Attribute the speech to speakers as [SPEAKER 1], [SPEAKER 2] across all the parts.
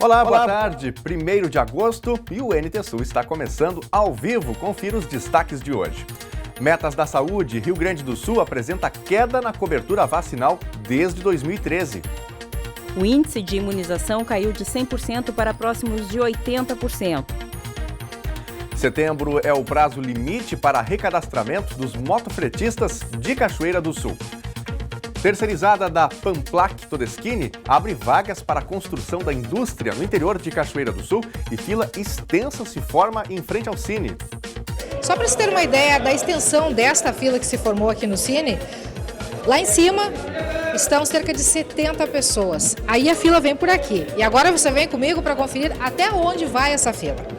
[SPEAKER 1] Olá, boa tarde. 1º de agosto e o NT Sul está começando ao vivo. Confira os destaques de hoje. Metas da Saúde. Rio Grande do Sul apresenta queda na cobertura vacinal desde 2013.
[SPEAKER 2] O índice de imunização caiu de 100% para próximos de 80%.
[SPEAKER 1] Setembro é o prazo limite para recadastramento dos motofretistas de Cachoeira do Sul. Terceirizada da Pamplac Todeschini abre vagas para a construção da indústria no interior de Cachoeira do Sul e fila extensa se forma em frente ao Cine.
[SPEAKER 3] Só para você ter uma ideia da extensão desta fila que se formou aqui no Cine, lá em cima estão cerca de 70 pessoas. Aí a fila vem por aqui. E agora você vem comigo para conferir até onde vai essa fila.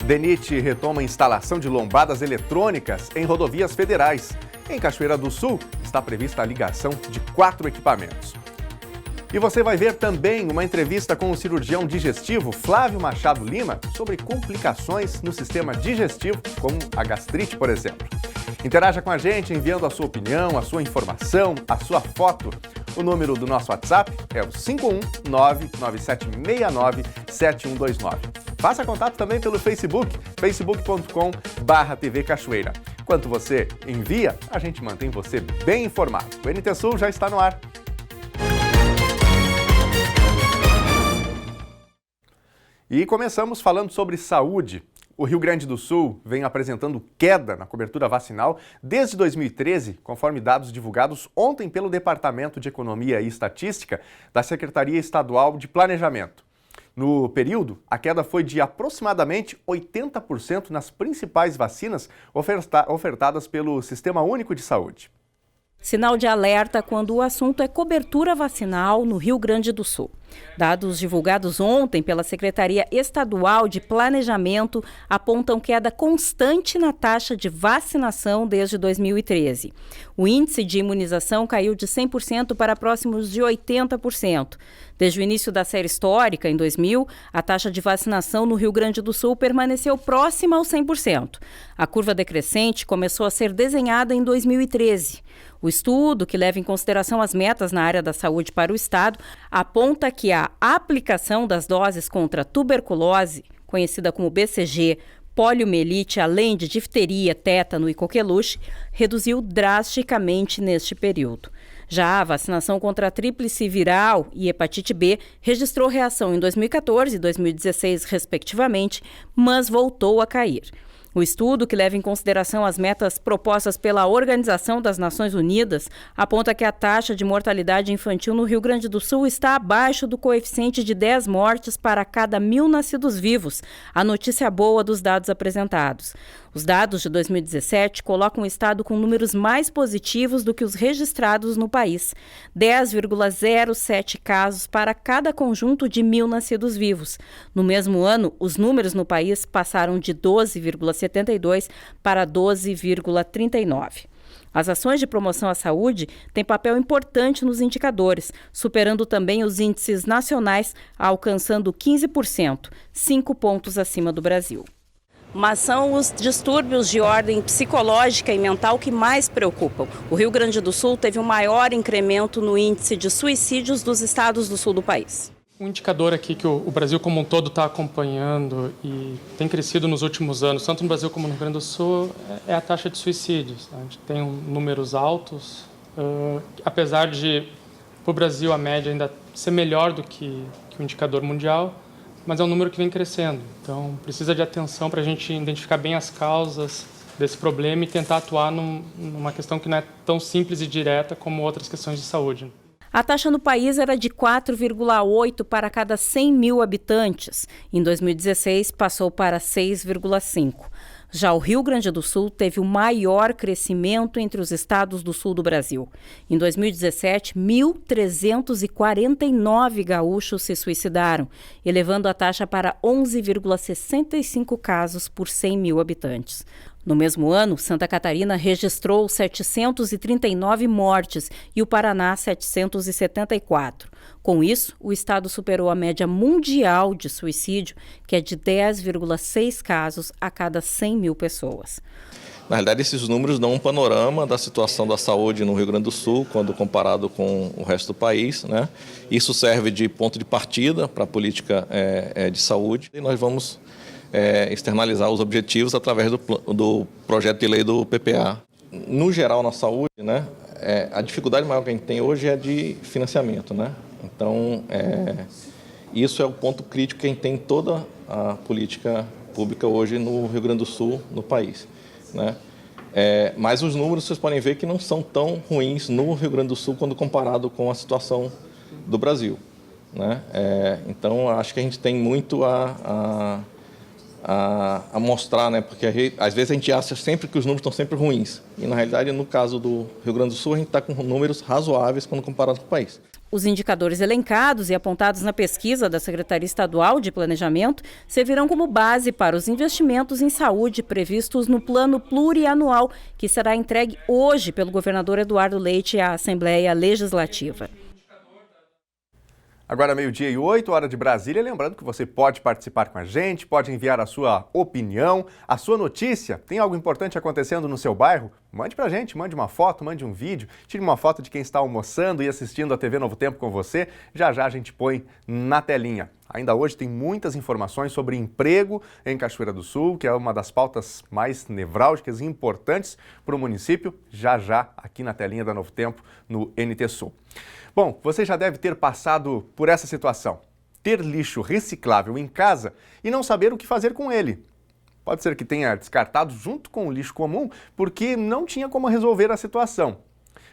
[SPEAKER 1] DENIT retoma a instalação de lombadas eletrônicas em rodovias federais. Em Cachoeira do Sul, está prevista a ligação de 4 equipamentos. E você vai ver também uma entrevista com o cirurgião digestivo Flávio Machado Lima sobre complicações no sistema digestivo, como a gastrite, por exemplo. Interaja com a gente enviando a sua opinião, a sua informação, a sua foto. O número do nosso WhatsApp é o 51997697129. Faça contato também pelo Facebook, facebook.com/TV Cachoeira. Enquanto você envia, a gente mantém você bem informado. O NT Sul já está no ar. E começamos falando sobre saúde. O Rio Grande do Sul vem apresentando queda na cobertura vacinal desde 2013, conforme dados divulgados ontem pelo Departamento de Economia e Estatística da Secretaria Estadual de Planejamento. No período, a queda foi de aproximadamente 80% nas principais vacinas ofertadas pelo Sistema Único de Saúde.
[SPEAKER 2] Sinal de alerta quando o assunto é cobertura vacinal no Rio Grande do Sul. Dados divulgados ontem pela Secretaria Estadual de Planejamento apontam queda constante na taxa de vacinação desde 2013. O índice de imunização caiu de 100% para próximos de 80%. Desde o início da série histórica, em 2000, a taxa de vacinação no Rio Grande do Sul permaneceu próxima aos 100%. A curva decrescente começou a ser desenhada em 2013. O estudo, que leva em consideração as metas na área da saúde para o Estado, aponta que a aplicação das doses contra tuberculose, conhecida como BCG, poliomielite, além de difteria, tétano e coqueluche, reduziu drasticamente neste período. Já a vacinação contra a tríplice viral e hepatite B registrou reação em 2014 e 2016, respectivamente, mas voltou a cair. O estudo, que leva em consideração as metas propostas pela Organização das Nações Unidas, aponta que a taxa de mortalidade infantil no Rio Grande do Sul está abaixo do coeficiente de 10 mortes para cada 1.000 nascidos vivos, a notícia boa dos dados apresentados. Os dados de 2017 colocam o estado com números mais positivos do que os registrados no país, 10,07 casos para cada conjunto de 1.000 nascidos vivos. No mesmo ano, os números no país passaram de 12,72 para 12,39. As ações de promoção à saúde têm papel importante nos indicadores, superando também os índices nacionais, alcançando 15%, 5 pontos acima do Brasil. Mas são os distúrbios de ordem psicológica e mental que mais preocupam. O Rio Grande do Sul teve um maior incremento no índice de suicídios dos estados do sul do país.
[SPEAKER 4] Um indicador aqui que o Brasil como um todo está acompanhando e tem crescido nos últimos anos, tanto no Brasil como no Rio Grande do Sul, é a taxa de suicídios. A gente tem números altos, apesar de, para o Brasil, a média ainda ser melhor do que o indicador mundial, mas é um número que vem crescendo. Então, precisa de atenção para a gente identificar bem as causas desse problema e tentar atuar numa questão que não é tão simples e direta como outras questões de saúde.
[SPEAKER 2] A taxa no país era de 4,8 para cada 100 mil habitantes. Em 2016, passou para 6,5. Já o Rio Grande do Sul teve o maior crescimento entre os estados do sul do Brasil. Em 2017, 1.349 gaúchos se suicidaram, elevando a taxa para 11,65 casos por 100 mil habitantes. No mesmo ano, Santa Catarina registrou 739 mortes e o Paraná 774. Com isso, o estado superou a média mundial de suicídio, que é de 10,6 casos a cada 100 mil pessoas.
[SPEAKER 5] Na realidade, esses números dão um panorama da situação da saúde no Rio Grande do Sul, quando comparado com o resto do país, né? Isso serve de ponto de partida para a política de saúde e nós vamos externalizar os objetivos através do projeto de lei do PPA. No geral, na saúde, né, a dificuldade maior que a gente tem hoje é de financiamento, né? Então, isso é o ponto crítico que a gente tem em toda a política pública hoje no Rio Grande do Sul, no país, né? Mas os números vocês podem ver que não são tão ruins no Rio Grande do Sul quando comparado com a situação do Brasil, né? Então, acho que a gente tem muito a mostrar, né? Porque às vezes a gente acha sempre que os números estão sempre ruins. E, na realidade, no caso do Rio Grande do Sul, a gente está com números razoáveis quando comparado com o país.
[SPEAKER 2] Os indicadores elencados e apontados na pesquisa da Secretaria Estadual de Planejamento servirão como base para os investimentos em saúde previstos no Plano Plurianual, que será entregue hoje pelo governador Eduardo Leite à Assembleia Legislativa.
[SPEAKER 1] Agora 12h08, hora de Brasília. Lembrando que você pode participar com a gente, pode enviar a sua opinião, a sua notícia. Tem algo importante acontecendo no seu bairro? Mande pra gente, mande uma foto, mande um vídeo, tire uma foto de quem está almoçando e assistindo a TV Novo Tempo com você. Já já a gente põe na telinha. Ainda hoje tem muitas informações sobre emprego em Cachoeira do Sul, que é uma das pautas mais nevrálgicas e importantes para o município. Já já aqui na telinha da Novo Tempo no NT Sul. Bom, você já deve ter passado por essa situação. Ter lixo reciclável em casa e não saber o que fazer com ele. Pode ser que tenha descartado junto com o lixo comum porque não tinha como resolver a situação.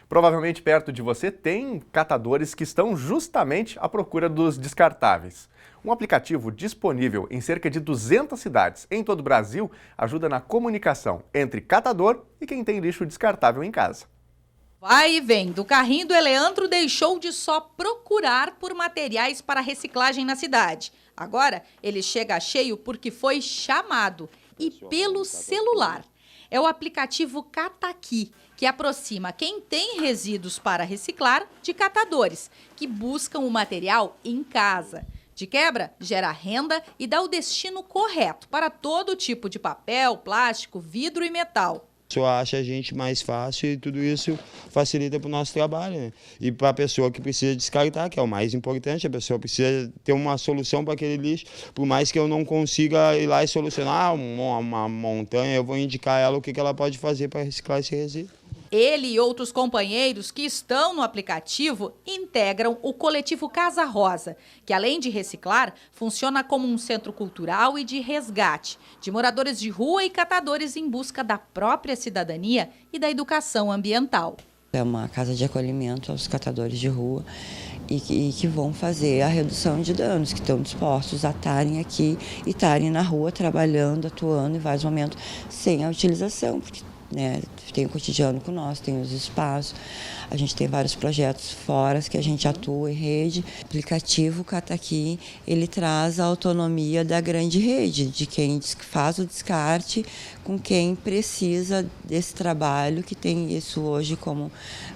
[SPEAKER 1] Provavelmente perto de você tem catadores que estão justamente à procura dos descartáveis. Um aplicativo disponível em cerca de 200 cidades em todo o Brasil ajuda na comunicação entre catador e quem tem lixo descartável em casa.
[SPEAKER 6] Vai e vem, do carrinho do Eleandro deixou de só procurar por materiais para reciclagem na cidade. Agora, ele chega cheio porque foi chamado e pelo celular. É o aplicativo Cataqui, que aproxima quem tem resíduos para reciclar de catadores, que buscam o material em casa. De quebra, gera renda e dá o destino correto para todo tipo de papel, plástico, vidro e metal.
[SPEAKER 7] Só acha a gente mais fácil e tudo isso facilita para o nosso trabalho, né? E para a pessoa que precisa descartar, que é o mais importante, a pessoa precisa ter uma solução para aquele lixo. Por mais que eu não consiga ir lá e solucionar uma montanha, eu vou indicar a ela o que ela pode fazer para reciclar esse resíduo.
[SPEAKER 6] Ele e outros companheiros que estão no aplicativo integram o coletivo Casa Rosa, que além de reciclar, funciona como um centro cultural e de resgate de moradores de rua e catadores em busca da própria cidadania e da educação ambiental.
[SPEAKER 8] É uma casa de acolhimento aos catadores de rua e que vão fazer a redução de danos, que estão dispostos a estarem aqui e estarem na rua trabalhando, atuando em vários momentos sem a utilização, porque tem o cotidiano com nós, tem os espaços, a gente tem vários projetos fora que a gente atua em rede. O aplicativo Cataqui, ele traz a autonomia da grande rede, de quem faz o descarte com quem precisa desse trabalho, que tem isso hoje como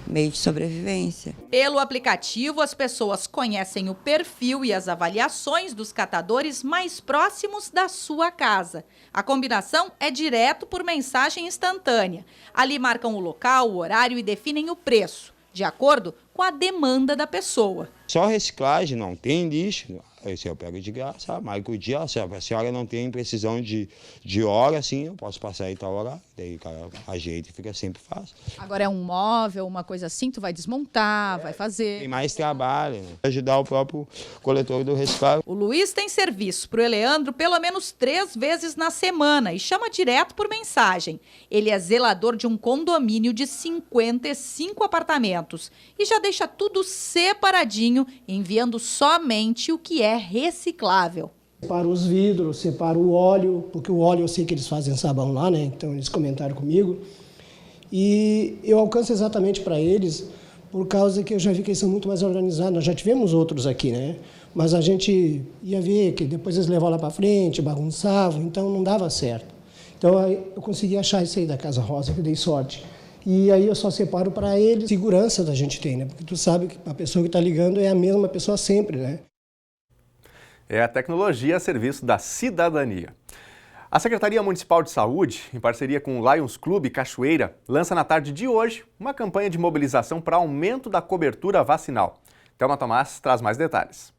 [SPEAKER 8] meio de sobrevivência.
[SPEAKER 6] Pelo aplicativo, as pessoas conhecem o perfil e as avaliações dos catadores mais próximos da sua casa. A combinação é direto por mensagem instantânea. Ali marcam o local, o horário e definem o preço, de acordo com a demanda da pessoa.
[SPEAKER 7] Só reciclagem, não tem lixo, esse eu pego de graça, marco o dia, se a senhora não tem precisão de hora, assim, eu posso passar aí tal hora, daí o cara ajeita e fica sempre fácil.
[SPEAKER 9] Agora é um móvel, uma coisa assim, tu vai desmontar, vai fazer.
[SPEAKER 7] Tem mais trabalho, né? Ajudar o próprio coletor do reciclável.
[SPEAKER 6] O Luiz tem serviço para o Eleandro pelo menos 3 vezes na semana e chama direto por mensagem. Ele é zelador de um condomínio de 55 apartamentos e já deixa tudo separadinho, enviando somente o que é reciclável.
[SPEAKER 10] Separo os vidros, separo o óleo, porque o óleo eu sei que eles fazem sabão lá, né? Então eles comentaram comigo. E eu alcanço exatamente para eles, por causa que eu já vi que eles são muito mais organizados. Nós já tivemos outros aqui, né? Mas a gente ia ver que depois eles levavam lá para frente, bagunçavam, então não dava certo. Então eu consegui achar isso aí da Casa Rosa, que eu dei sorte. E aí eu só separo para eles. Segurança da gente tem, né? Porque tu sabe que a pessoa que está ligando é a mesma pessoa sempre, né?
[SPEAKER 1] É a tecnologia a serviço da cidadania. A Secretaria Municipal de Saúde, em parceria com o Lions Clube Cachoeira, lança na tarde de hoje uma campanha de mobilização para aumento da cobertura vacinal. Thelma Tomás traz mais detalhes.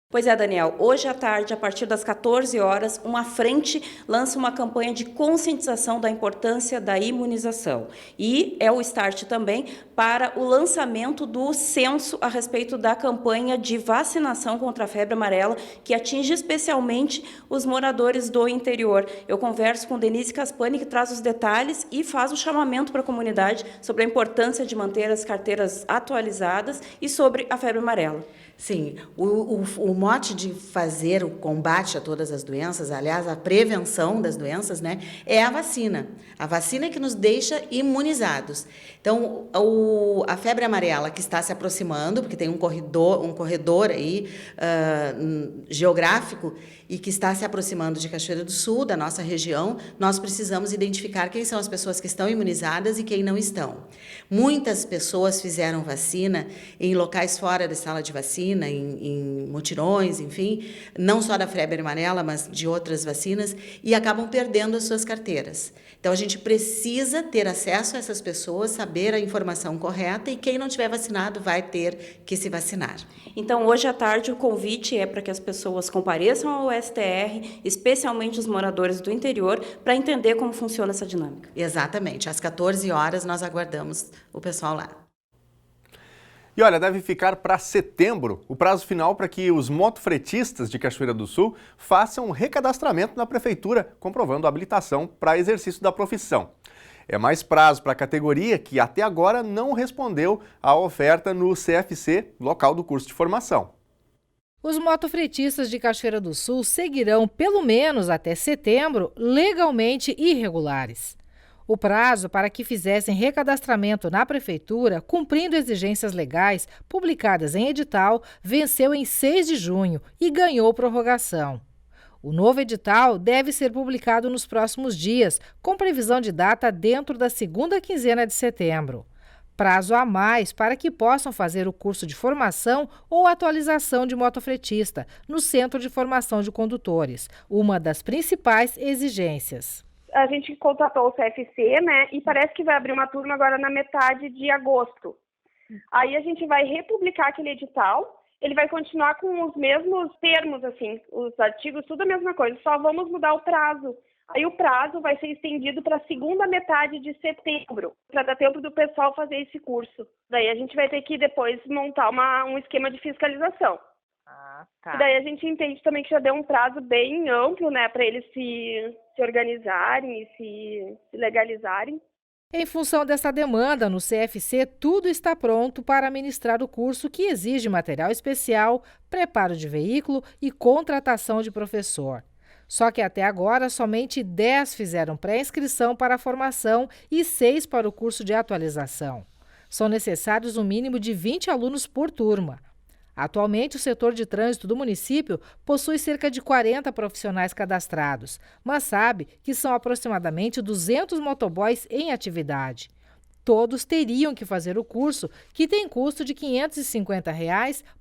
[SPEAKER 2] Pois é, Daniel, hoje à tarde, a partir das 14 horas, uma frente lança uma campanha de conscientização da importância da imunização. E é o start também para o lançamento do censo a respeito da campanha de vacinação contra a febre amarela, que atinge especialmente os moradores do interior. Eu converso com Denise Caspani, que traz os detalhes e faz o chamamento para a comunidade sobre a importância de manter as carteiras atualizadas e sobre a febre amarela.
[SPEAKER 11] Sim, o mote de fazer o combate a todas as doenças, aliás, a prevenção das doenças, né, é a vacina. A vacina é que nos deixa imunizados. Então, a febre amarela que está se aproximando, porque tem um corredor aí geográfico e que está se aproximando de Cachoeira do Sul, da nossa região, nós precisamos identificar quem são as pessoas que estão imunizadas e quem não estão. Muitas pessoas fizeram vacina em locais fora da sala de vacina, em mutirões, enfim, não só da febre amarela, mas de outras vacinas, e acabam perdendo as suas carteiras. Então, a gente precisa ter acesso a essas pessoas, saber a informação correta, e quem não tiver vacinado vai ter que se vacinar.
[SPEAKER 2] Então, hoje à tarde, o convite é para que as pessoas compareçam ao STR, especialmente os moradores do interior, para entender como funciona essa dinâmica.
[SPEAKER 11] Exatamente. Às 14 horas, nós aguardamos o pessoal lá.
[SPEAKER 1] E olha, deve ficar para setembro o prazo final para que os motofretistas de Cachoeira do Sul façam um recadastramento na prefeitura, comprovando a habilitação para exercício da profissão. É mais prazo para a categoria que até agora não respondeu à oferta no CFC, local do curso de formação.
[SPEAKER 12] Os motofretistas de Cachoeira do Sul seguirão, pelo menos até setembro, legalmente irregulares. O prazo para que fizessem recadastramento na prefeitura, cumprindo exigências legais publicadas em edital, venceu em 6 de junho e ganhou prorrogação. O novo edital deve ser publicado nos próximos dias, com previsão de data dentro da segunda quinzena de setembro. Prazo a mais para que possam fazer o curso de formação ou atualização de motofretista no Centro de Formação de Condutores, uma das principais exigências.
[SPEAKER 13] A gente contratou o CFC, né, e parece que vai abrir uma turma agora na metade de agosto. Aí a gente vai republicar aquele edital, ele vai continuar com os mesmos termos, assim, os artigos, tudo a mesma coisa, só vamos mudar o prazo. Aí o prazo vai ser estendido para a segunda metade de setembro, para dar tempo do pessoal fazer esse curso. Daí a gente vai ter que depois montar um esquema de fiscalização. Tá. E daí a gente entende também que já deu um prazo bem amplo, né, para eles se organizarem e se legalizarem.
[SPEAKER 12] Em função dessa demanda, no CFC, tudo está pronto para ministrar o curso que exige material especial, preparo de veículo e contratação de professor. Só que até agora, somente 10 fizeram pré-inscrição para a formação e 6 para o curso de atualização. São necessários um mínimo de 20 alunos por turma. Atualmente, o setor de trânsito do município possui cerca de 40 profissionais cadastrados, mas sabe que são aproximadamente 200 motoboys em atividade. Todos teriam que fazer o curso, que tem custo de R$ 550,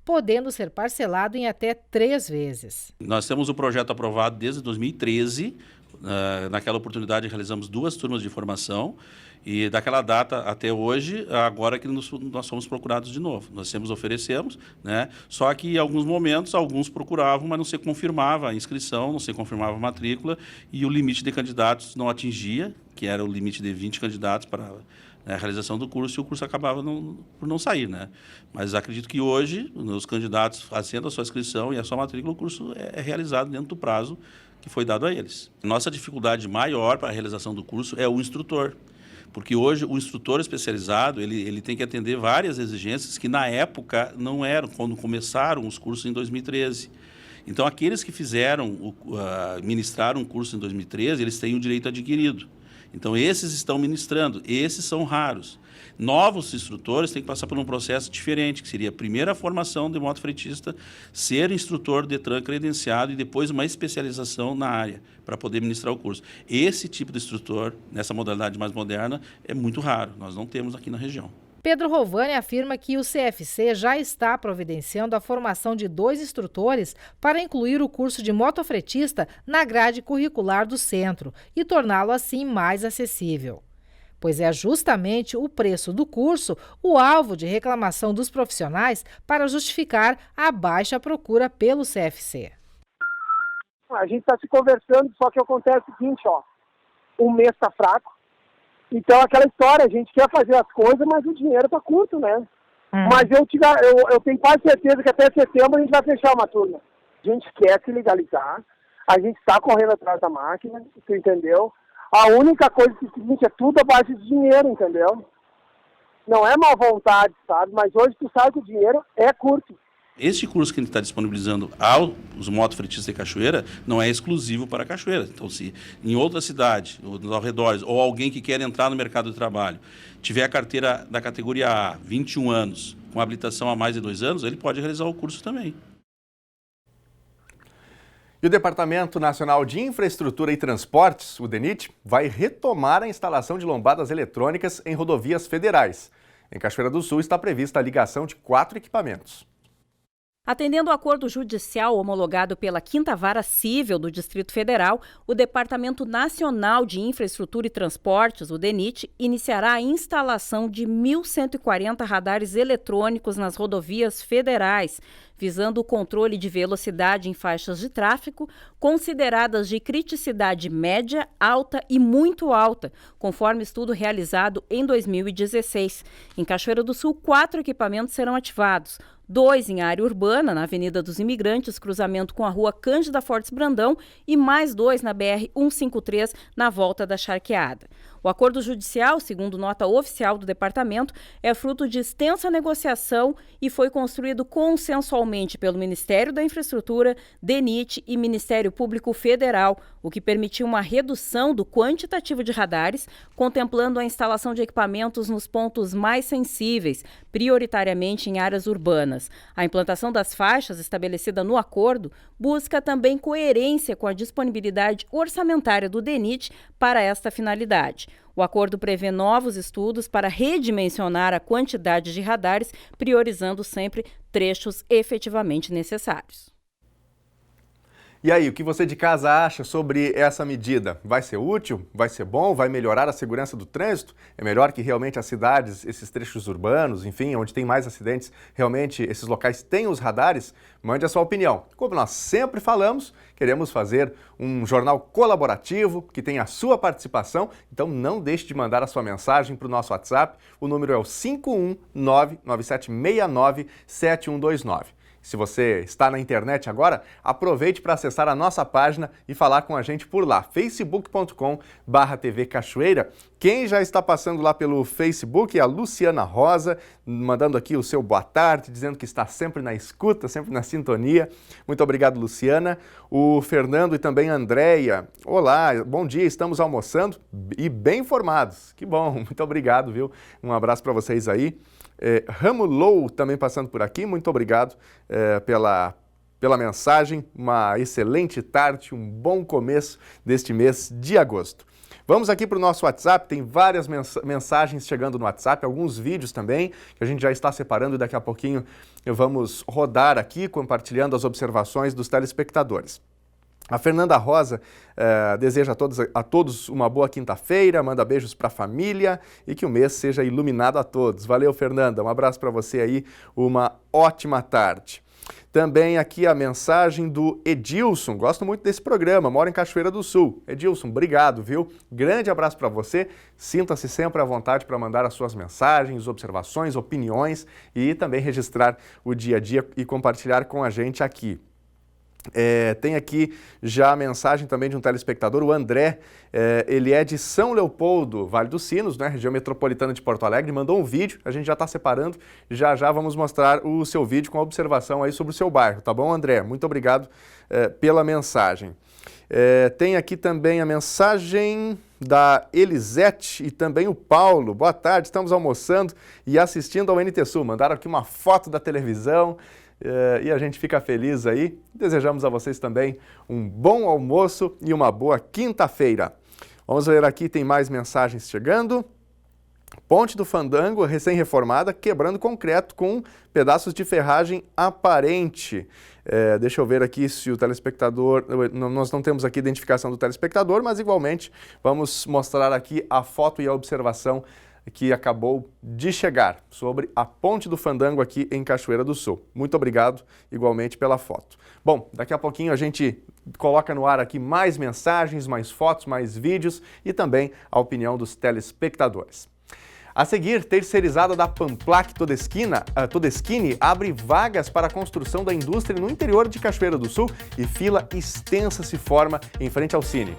[SPEAKER 12] podendo ser parcelado em até 3 vezes.
[SPEAKER 14] Nós temos o projeto aprovado desde 2013. Naquela oportunidade, realizamos 2 turmas de formação. E daquela data até hoje, agora que nós fomos procurados de novo. Nós oferecemos, né? Só que em alguns momentos, alguns procuravam, mas não se confirmava a inscrição, não se confirmava a matrícula e o limite de candidatos não atingia, que era o limite de 20 candidatos para a realização do curso, e o curso acabava por não sair, né? Mas acredito que hoje, os candidatos fazendo a sua inscrição e a sua matrícula, o curso é realizado dentro do prazo que foi dado a eles. Nossa dificuldade maior para a realização do curso é o instrutor. Porque hoje o instrutor especializado ele tem que atender várias exigências que na época não eram, quando começaram os cursos em 2013. Então, aqueles que ministraram um curso em 2013, eles têm o direito adquirido. Então, esses estão ministrando, esses são raros. Novos instrutores têm que passar por um processo diferente, que seria a primeira formação de motofretista, ser instrutor Detran credenciado e depois uma especialização na área para poder ministrar o curso. Esse tipo de instrutor, nessa modalidade mais moderna, é muito raro, nós não temos aqui na região.
[SPEAKER 12] Pedro Rovani afirma que o CFC já está providenciando a formação de 2 instrutores para incluir o curso de motofretista na grade curricular do centro e torná-lo assim mais acessível. Pois é justamente o preço do curso o alvo de reclamação dos profissionais para justificar a baixa procura pelo CFC.
[SPEAKER 15] A gente está se conversando, só que acontece o seguinte, o mês está fraco, então aquela história, a gente quer fazer as coisas, mas o dinheiro está curto, né? Mas eu tenho quase certeza que até setembro a gente vai fechar uma turma. A gente quer se legalizar, a gente está correndo atrás da máquina, você entendeu? A única coisa que é o seguinte, é tudo a base de dinheiro, entendeu? Não é má vontade, sabe? Mas hoje tu sabe que o dinheiro é curto.
[SPEAKER 14] Este curso que a gente está disponibilizando aos motofretistas de Cachoeira não é exclusivo para Cachoeira. Então, se em outra cidade, ou nos arredores, ou alguém que quer entrar no mercado de trabalho, tiver a carteira da categoria A, 21 anos, com habilitação há mais de 2 anos, ele pode realizar o curso também.
[SPEAKER 1] E o Departamento Nacional de Infraestrutura e Transportes, o DENIT, vai retomar a instalação de lombadas eletrônicas em rodovias federais. Em Cachoeira do Sul está prevista a ligação de 4 equipamentos.
[SPEAKER 2] Atendendo ao acordo judicial homologado pela 5ª Vara Cível do Distrito Federal, o Departamento Nacional de Infraestrutura e Transportes, o DENIT, iniciará a instalação de 1.140 radares eletrônicos nas rodovias federais, visando o controle de velocidade em faixas de tráfego consideradas de criticidade média, alta e muito alta, conforme estudo realizado em 2016. Em Cachoeira do Sul, 4 equipamentos serão ativados. 2 em área urbana, na Avenida dos Imigrantes, cruzamento com a Rua Cândida Fortes Brandão, e mais 2 na BR-153, na volta da Charqueada. O acordo judicial, segundo nota oficial do departamento, é fruto de extensa negociação e foi construído consensualmente pelo Ministério da Infraestrutura, DENIT e Ministério Público Federal, o que permitiu uma redução do quantitativo de radares, contemplando a instalação de equipamentos nos pontos mais sensíveis, prioritariamente em áreas urbanas. A implantação das faixas estabelecida no acordo busca também coerência com a disponibilidade orçamentária do DENIT para esta finalidade. O acordo prevê novos estudos para redimensionar a quantidade de radares, priorizando sempre trechos efetivamente necessários.
[SPEAKER 1] E aí, o que você de casa acha sobre essa medida? Vai ser útil? Vai ser bom? Vai melhorar a segurança do trânsito? É melhor que realmente as cidades, esses trechos urbanos, enfim, onde tem mais acidentes, realmente esses locais tenham os radares? Mande a sua opinião. Como nós sempre falamos, queremos fazer um jornal colaborativo que tenha a sua participação, então não deixe de mandar a sua mensagem para o nosso WhatsApp. O número é o 51997697129. Se você está na internet agora, aproveite para acessar a nossa página e falar com a gente por lá, facebook.com/TV Cachoeira. Quem já está passando lá pelo Facebook é a Luciana Rosa, mandando aqui o seu boa tarde, dizendo que está sempre na escuta, sempre na sintonia. Muito obrigado, Luciana. O Fernando e também a Andréia. Olá, bom dia, estamos almoçando e bem informados. Que bom, muito obrigado, viu? Um abraço para vocês aí. Ramulou também passando por aqui, muito obrigado pela mensagem, uma excelente tarde, um bom começo deste mês de agosto. Vamos aqui para o nosso WhatsApp, tem várias mensagens chegando no WhatsApp, alguns vídeos também, que a gente já está separando e daqui a pouquinho vamos rodar aqui, compartilhando as observações dos telespectadores. A Fernanda Rosa deseja a todos uma boa quinta-feira, manda beijos para a família e que o mês seja iluminado a todos. Valeu, Fernanda, um abraço para você aí, uma ótima tarde. Também aqui a mensagem do Edilson, gosto muito desse programa, moro em Cachoeira do Sul. Edilson, obrigado, viu? Grande abraço para você, sinta-se sempre à vontade para mandar as suas mensagens, observações, opiniões e também registrar o dia a dia e compartilhar com a gente aqui. Tem aqui já a mensagem também de um telespectador, o André, ele é de São Leopoldo, Vale dos Sinos, né, região metropolitana de Porto Alegre, mandou um vídeo, a gente já está separando, já vamos mostrar o seu vídeo com a observação aí sobre o seu bairro, tá bom, André? Muito obrigado pela mensagem. Tem aqui também a mensagem da Elisete e também o Paulo. Boa tarde, estamos almoçando e assistindo ao NT Sul, mandaram aqui uma foto da televisão, e a gente fica feliz aí. Desejamos a vocês também um bom almoço e uma boa quinta-feira. Vamos ver aqui, tem mais mensagens chegando. Ponte do Fandango, recém-reformada, quebrando concreto com pedaços de ferragem aparente. Deixa eu ver aqui se o telespectador... Nós não temos aqui identificação do telespectador, mas igualmente vamos mostrar aqui a foto e a observação que acabou de chegar sobre a Ponte do Fandango aqui em Cachoeira do Sul. Muito obrigado igualmente pela foto. Bom, daqui a pouquinho a gente coloca no ar aqui mais mensagens, mais fotos, mais vídeos e também a opinião dos telespectadores. A seguir, terceirizada da Pamplac Todeschini abre vagas para a construção da indústria no interior de Cachoeira do Sul e fila extensa se forma em frente ao Cine.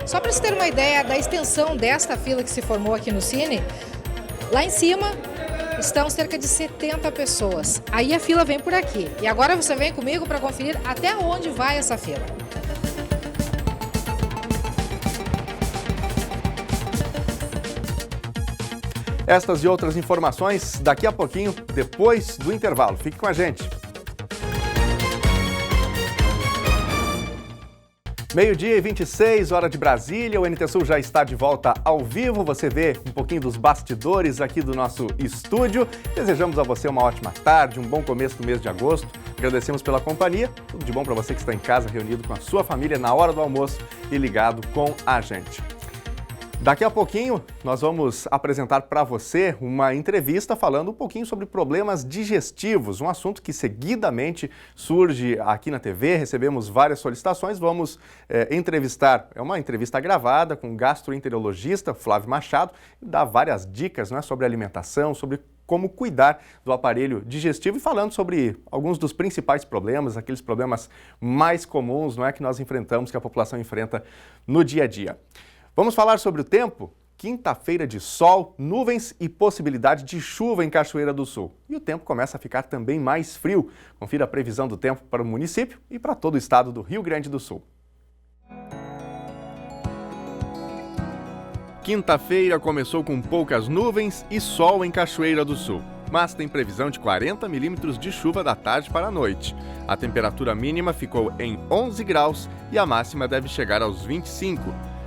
[SPEAKER 3] Só para você ter uma ideia da extensão desta fila que se formou aqui no Cine, lá em cima estão cerca de 70 pessoas. Aí a fila vem por aqui. E agora você vem comigo para conferir até onde vai essa fila.
[SPEAKER 1] Estas e outras informações daqui a pouquinho, depois do intervalo. Fique com a gente. Meio-dia e 26, hora de Brasília, o NT Sul já está de volta ao vivo. Você vê um pouquinho dos bastidores aqui do nosso estúdio. Desejamos a você uma ótima tarde, um bom começo do mês de agosto. Agradecemos pela companhia. Tudo de bom para você que está em casa, reunido com a sua família na hora do almoço e ligado com a gente. Daqui a pouquinho, nós vamos apresentar para você uma entrevista falando um pouquinho sobre problemas digestivos, um assunto que seguidamente surge aqui na TV, recebemos várias solicitações, vamos entrevistar, é uma entrevista gravada com o gastroenterologista Flávio Machado, e dá várias dicas, né, sobre alimentação, sobre como cuidar do aparelho digestivo e falando sobre alguns dos principais problemas, aqueles problemas mais comuns, não é, que nós enfrentamos, que a população enfrenta no dia a dia. Vamos falar sobre o tempo? Quinta-feira de sol, nuvens e possibilidade de chuva em Cachoeira do Sul. E o tempo começa a ficar também mais frio. Confira a previsão do tempo para o município e para todo o estado do Rio Grande do Sul. Quinta-feira começou com poucas nuvens e sol em Cachoeira do Sul, mas tem previsão de 40 milímetros de chuva da tarde para a noite. A temperatura mínima ficou em 11 graus e a máxima deve chegar aos 25.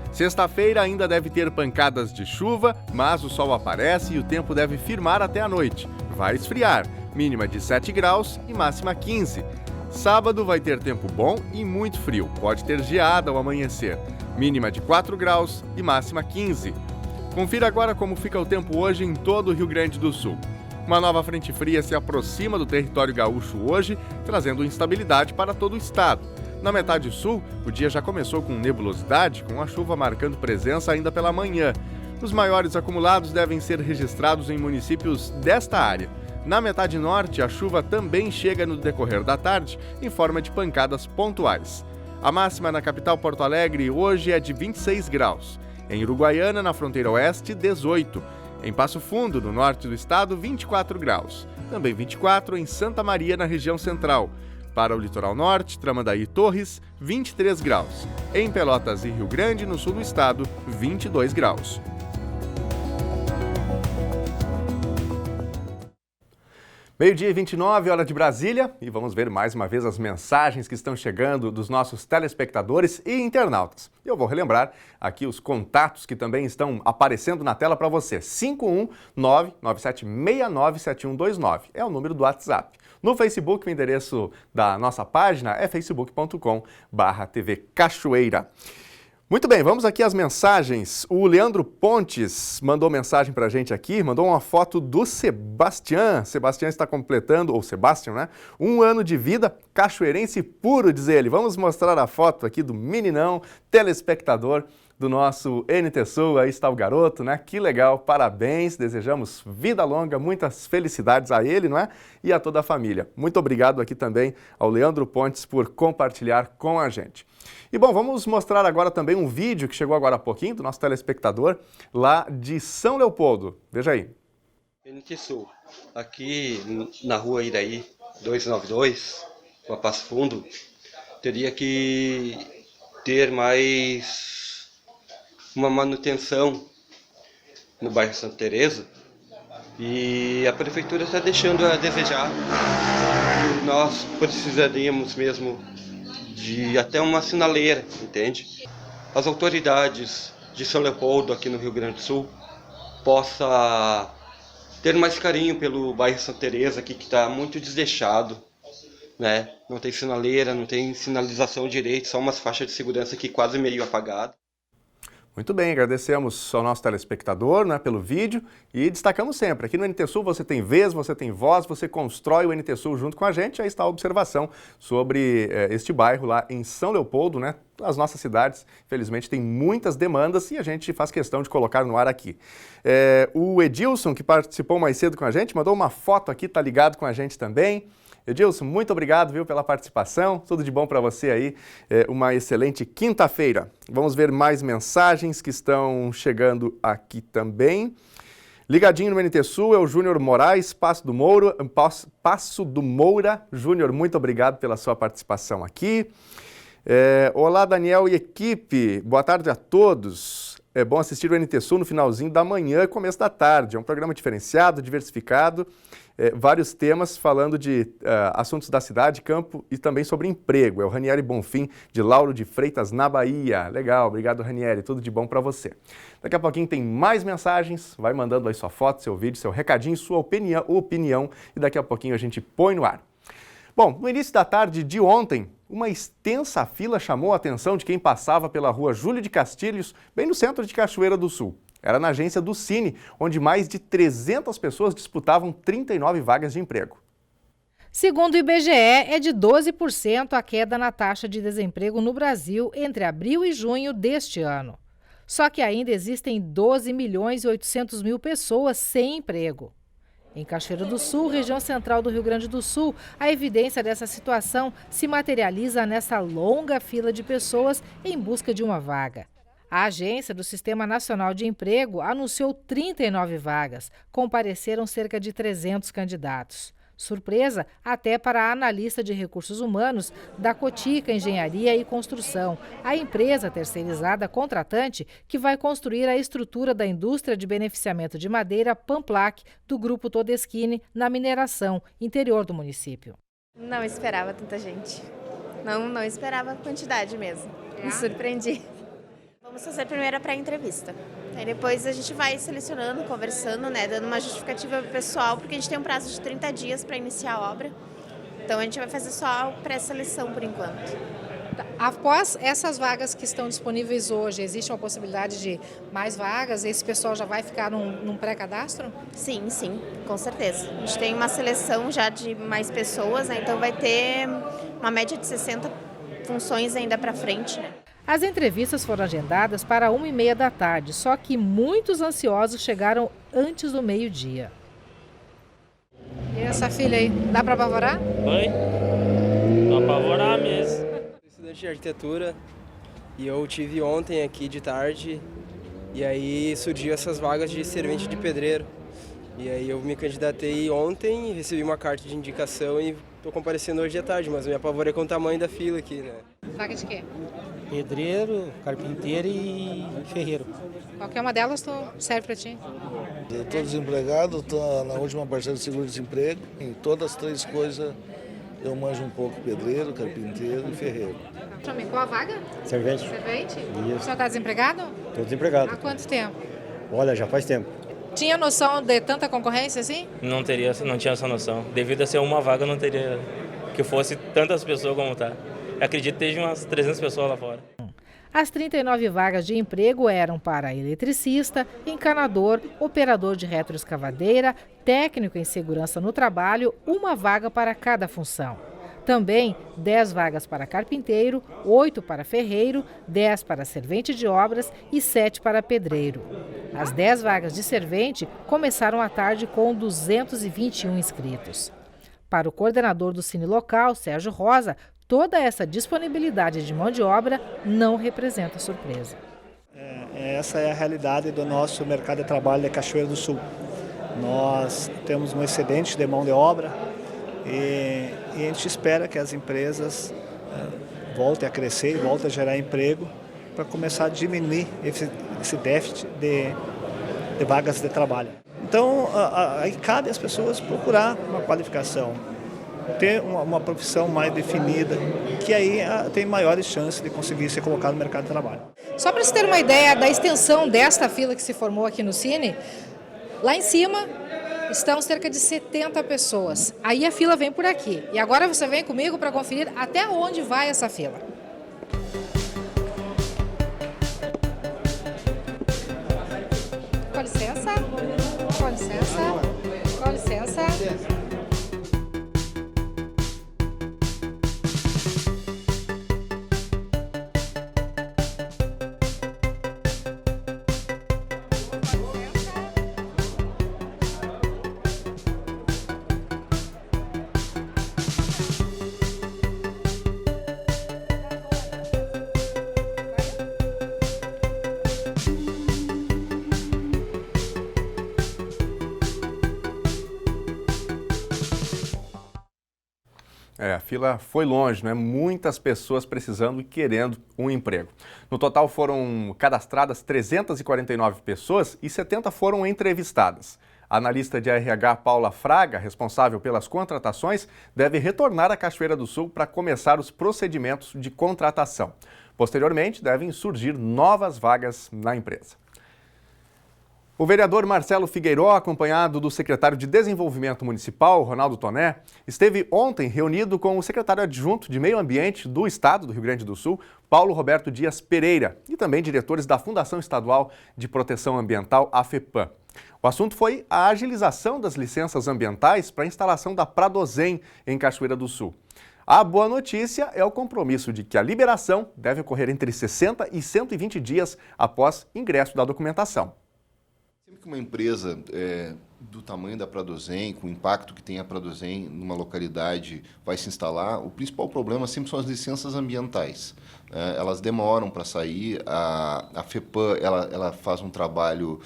[SPEAKER 1] Sexta-feira ainda deve ter pancadas de chuva, mas o sol aparece e o tempo deve firmar até a noite. Vai esfriar, mínima de 7 graus e máxima 15. Sábado vai ter tempo bom e muito frio, pode ter geada ao amanhecer, mínima de 4 graus e máxima 15. Confira agora como fica o tempo hoje em todo o Rio Grande do Sul. Uma nova frente fria se aproxima do território gaúcho hoje, trazendo instabilidade para todo o estado. Na metade sul, o dia já começou com nebulosidade, com a chuva marcando presença ainda pela manhã. Os maiores acumulados devem ser registrados em municípios desta área. Na metade norte, a chuva também chega no decorrer da tarde, em forma de pancadas pontuais. A máxima na capital Porto Alegre hoje é de 26 graus. Em Uruguaiana, na fronteira oeste, 18. Em Passo Fundo, no norte do estado, 24 graus. Também 24 em Santa Maria, na região central. Para o litoral norte, Tramandaí e Torres, 23 graus. Em Pelotas e Rio Grande, no sul do estado, 22 graus. Meio-dia e 29, hora de Brasília, e vamos ver mais uma vez as mensagens que estão chegando dos nossos telespectadores e internautas. Eu vou relembrar aqui os contatos que também estão aparecendo na tela para você. 51997697129 é o número do WhatsApp. No Facebook, o endereço da nossa página é facebook.com/TV Cachoeira. Muito bem, vamos aqui às mensagens. O Leandro Pontes mandou mensagem pra gente aqui, mandou uma foto do Sebastião. Sebastião está completando, ou Sebastião, né? 1 ano de vida, cachoeirense puro, diz ele. Vamos mostrar a foto aqui do meninão, telespectador do nosso NT Sul. Aí está o garoto, né? Que legal, parabéns, desejamos vida longa, muitas felicidades a ele, não é? E a toda a família. Muito obrigado aqui também ao Leandro Pontes por compartilhar com a gente. E bom, vamos mostrar agora também um vídeo que chegou agora há pouquinho do nosso telespectador lá de São Leopoldo. Veja aí.
[SPEAKER 16] NT Sul, aqui na rua Iraí 292, com Passo Fundo, teria que ter mais uma manutenção no bairro Santa Teresa e a prefeitura está deixando a desejar. Nós precisaríamos mesmo de até uma sinaleira, entende? As autoridades de São Leopoldo aqui no Rio Grande do Sul possa ter mais carinho pelo bairro Santa Teresa aqui, que está muito desdeixado, né? Não tem sinaleira, não tem sinalização direito, só umas faixas de segurança aqui quase meio apagadas.
[SPEAKER 1] Muito bem, agradecemos ao nosso telespectador, né, pelo vídeo e destacamos sempre, aqui no NT Sul você tem vez, você tem voz, você constrói o NT Sul junto com a gente, aí está a observação sobre este bairro lá em São Leopoldo, né? As nossas cidades, infelizmente, tem muitas demandas e a gente faz questão de colocar no ar aqui. O Edilson, que participou mais cedo com a gente, mandou uma foto aqui, tá ligado com a gente também. Edilson, muito obrigado, viu, pela participação. Tudo de bom para você aí. Uma excelente quinta-feira. Vamos ver mais mensagens que estão chegando aqui também. Ligadinho no NT Sul é o Júnior Moraes, Passo do Moura. Júnior, muito obrigado pela sua participação aqui. Olá, Daniel e equipe. Boa tarde a todos. É bom assistir o NT Sul no finalzinho da manhã e começo da tarde. É um programa diferenciado, diversificado. Vários temas falando de assuntos da cidade, campo e também sobre emprego. É o Ranieri Bonfim, de Lauro de Freitas, na Bahia. Legal, obrigado, Ranieri. Tudo de bom para você. Daqui a pouquinho tem mais mensagens. Vai mandando aí sua foto, seu vídeo, seu recadinho, sua opinião e daqui a pouquinho a gente põe no ar. Bom, no início da tarde de ontem, uma extensa fila chamou a atenção de quem passava pela rua Júlio de Castilhos, bem no centro de Cachoeira do Sul. Era na agência do Cine, onde mais de 300 pessoas disputavam 39 vagas de emprego.
[SPEAKER 12] Segundo o IBGE, é de 12% a queda na taxa de desemprego no Brasil entre abril e junho deste ano. Só que ainda existem 12.800.000 pessoas sem emprego. Em Cachoeira do Sul, região central do Rio Grande do Sul, a evidência dessa situação se materializa nessa longa fila de pessoas em busca de uma vaga. A agência do Sistema Nacional de Emprego anunciou 39 vagas, compareceram cerca de 300 candidatos. Surpresa até para a analista de recursos humanos da Cotica Engenharia e Construção, a empresa terceirizada contratante que vai construir a estrutura da indústria de beneficiamento de madeira Pamplac do Grupo Todeschini na mineração, interior do município.
[SPEAKER 17] Não esperava tanta gente. Não esperava a quantidade mesmo. Me surpreendi. Vamos fazer primeiro a pré-entrevista. Aí depois a gente vai selecionando, conversando, né, dando uma justificativa pessoal, porque a gente tem um prazo de 30 dias para iniciar a obra. Então a gente vai fazer só a pré-seleção por enquanto.
[SPEAKER 9] Após essas vagas que estão disponíveis hoje, existe uma possibilidade de mais vagas? Esse pessoal já vai ficar num pré-cadastro?
[SPEAKER 17] Sim, com certeza. A gente tem uma seleção já de mais pessoas, né, então vai ter uma média de 60 funções ainda para frente, né?
[SPEAKER 12] As entrevistas foram agendadas para 1h30 da tarde, só que muitos ansiosos chegaram antes do meio-dia.
[SPEAKER 9] E essa filha aí, dá para apavorar?
[SPEAKER 18] Oi, dá para apavorar mesmo.
[SPEAKER 19] Sou estudante de arquitetura e eu tive ontem aqui de tarde e aí surgiu essas vagas de servente de pedreiro. E aí eu me candidatei ontem, recebi uma carta de indicação e estou comparecendo hoje à tarde, mas me apavorei com o tamanho da fila aqui, né?
[SPEAKER 9] Vaga de quê?
[SPEAKER 18] Pedreiro, carpinteiro e ferreiro.
[SPEAKER 9] Qualquer uma delas serve para ti?
[SPEAKER 20] Eu estou desempregado, estou na última parcela de seguro-desemprego. Em todas as três coisas eu manjo um pouco: pedreiro, carpinteiro e ferreiro.
[SPEAKER 9] Qual a vaga?
[SPEAKER 18] Servente.
[SPEAKER 9] Servente?
[SPEAKER 18] Isso.
[SPEAKER 9] O senhor está desempregado?
[SPEAKER 18] Estou desempregado.
[SPEAKER 9] Há quanto tempo?
[SPEAKER 18] Olha, já faz tempo.
[SPEAKER 9] Tinha noção de tanta concorrência assim?
[SPEAKER 18] Não tinha essa noção. Devido a ser uma vaga, não teria que fosse tantas pessoas como está. Acredito que esteja umas 300 pessoas lá fora.
[SPEAKER 12] As 39 vagas de emprego eram para eletricista, encanador, operador de retroescavadeira, técnico em segurança no trabalho, uma vaga para cada função. Também 10 vagas para carpinteiro, 8 para ferreiro, 10 para servente de obras e 7 para pedreiro. As 10 vagas de servente começaram à tarde com 221 inscritos. Para o coordenador do Cine Local, Sérgio Rosa, toda essa disponibilidade de mão de obra não representa surpresa.
[SPEAKER 21] Essa é a realidade do nosso mercado de trabalho de Cachoeira do Sul. Nós temos um excedente de mão de obra e a gente espera que as empresas voltem a crescer e voltem a gerar emprego para começar a diminuir esse déficit de vagas de trabalho. Então, aí cabe às pessoas procurar uma qualificação, ter uma profissão mais definida, que aí tem maiores chances de conseguir ser colocado no mercado de trabalho.
[SPEAKER 3] Só para você ter uma ideia da extensão desta fila que se formou aqui no Cine, Lá em cima estão cerca de 70 pessoas. Aí a fila vem por aqui. E agora você vem comigo para conferir até onde vai essa fila. Com licença. Com licença. Com licença.
[SPEAKER 1] A fila foi longe, né? Muitas pessoas precisando e querendo um emprego. No total foram cadastradas 349 pessoas e 70 foram entrevistadas. A analista de RH Paula Fraga, responsável pelas contratações, deve retornar à Cachoeira do Sul para começar os procedimentos de contratação. Posteriormente, devem surgir novas vagas na empresa. O vereador Marcelo Figueiró, acompanhado do secretário de Desenvolvimento Municipal, Ronaldo Toné, esteve ontem reunido com o secretário adjunto de Meio Ambiente do Estado do Rio Grande do Sul, Paulo Roberto Dias Pereira, e também diretores da Fundação Estadual de Proteção Ambiental, a FEPAM. O assunto foi a agilização das licenças ambientais para a instalação da Pradosem em Cachoeira do Sul. A boa notícia é o compromisso de que a liberação deve ocorrer entre 60 e 120 dias após ingresso da documentação.
[SPEAKER 4] Sempre que uma empresa do tamanho da Pradosem, com o impacto que tem a Pradosem numa localidade, vai se instalar, o principal problema sempre são as licenças ambientais. Elas demoram para sair, a FEPAM ela faz um trabalho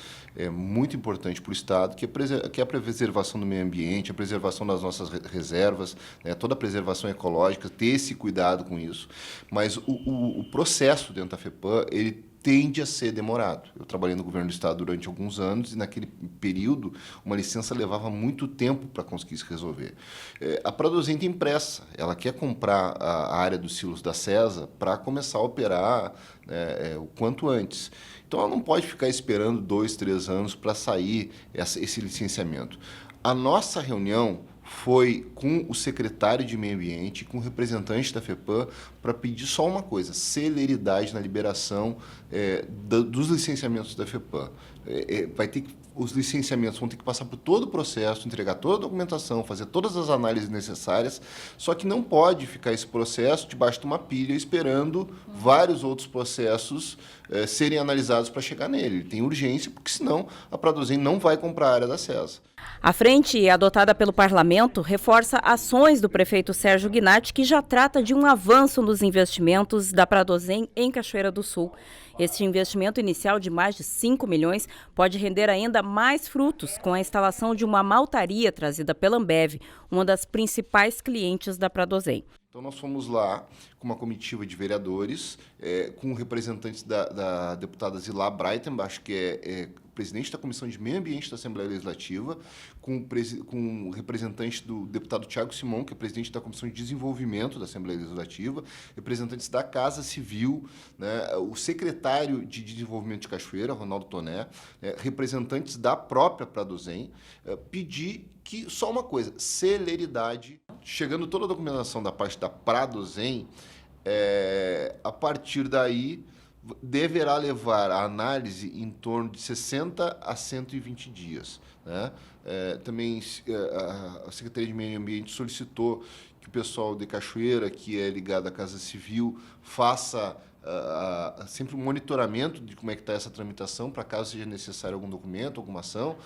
[SPEAKER 4] muito importante para o Estado, que é a preservação do meio ambiente, a preservação das nossas reservas, toda a preservação ecológica, ter esse cuidado com isso. Mas o processo dentro da FEPAM, ele tende a ser demorado. Eu trabalhei no governo do estado durante alguns anos e naquele período uma licença levava muito tempo para conseguir se resolver. A Pradosem tem pressa, ela quer comprar a área dos silos da CESA para começar a operar o quanto antes. Então ela não pode ficar esperando 2, 3 anos para sair esse licenciamento. A nossa reunião foi com o secretário de Meio Ambiente, com o representante da FEPAM, para pedir só uma coisa: celeridade na liberação dos licenciamentos da FEPAM. Os licenciamentos vão ter que passar por todo o processo, entregar toda a documentação, fazer todas as análises necessárias, só que não pode ficar esse processo debaixo de uma pilha esperando vários outros processos serem analisados para chegar nele. Ele tem urgência, porque senão a Pradosem não vai comprar a área da CESA.
[SPEAKER 2] A frente adotada pelo parlamento reforça ações do prefeito Sérgio Gnatti, que já trata de um avanço nos investimentos da Pradosem em Cachoeira do Sul. Este investimento inicial de mais de 5 milhões pode render ainda mais frutos com a instalação de uma maltaria trazida pela Ambev, uma das principais clientes da Pradosem.
[SPEAKER 4] Então nós fomos lá com uma comitiva de vereadores, com representantes da deputada Zilá Breitenbach, que é presidente da Comissão de Meio Ambiente da Assembleia Legislativa, com o representante do deputado Thiago Simon, que é presidente da Comissão de Desenvolvimento da Assembleia Legislativa, representantes da Casa Civil, o secretário de Desenvolvimento de Cachoeira, Ronaldo Toné, representantes da própria Pradosem, pedir que só uma coisa: celeridade. Chegando toda a documentação da parte da Pradosem, a partir daí deverá levar a análise em torno de 60 a 120 dias. Também a Secretaria de Meio Ambiente solicitou que o pessoal de Cachoeira, que é ligado à Casa Civil, faça sempre um monitoramento de como é que está essa tramitação, para caso seja necessário algum documento, alguma ação,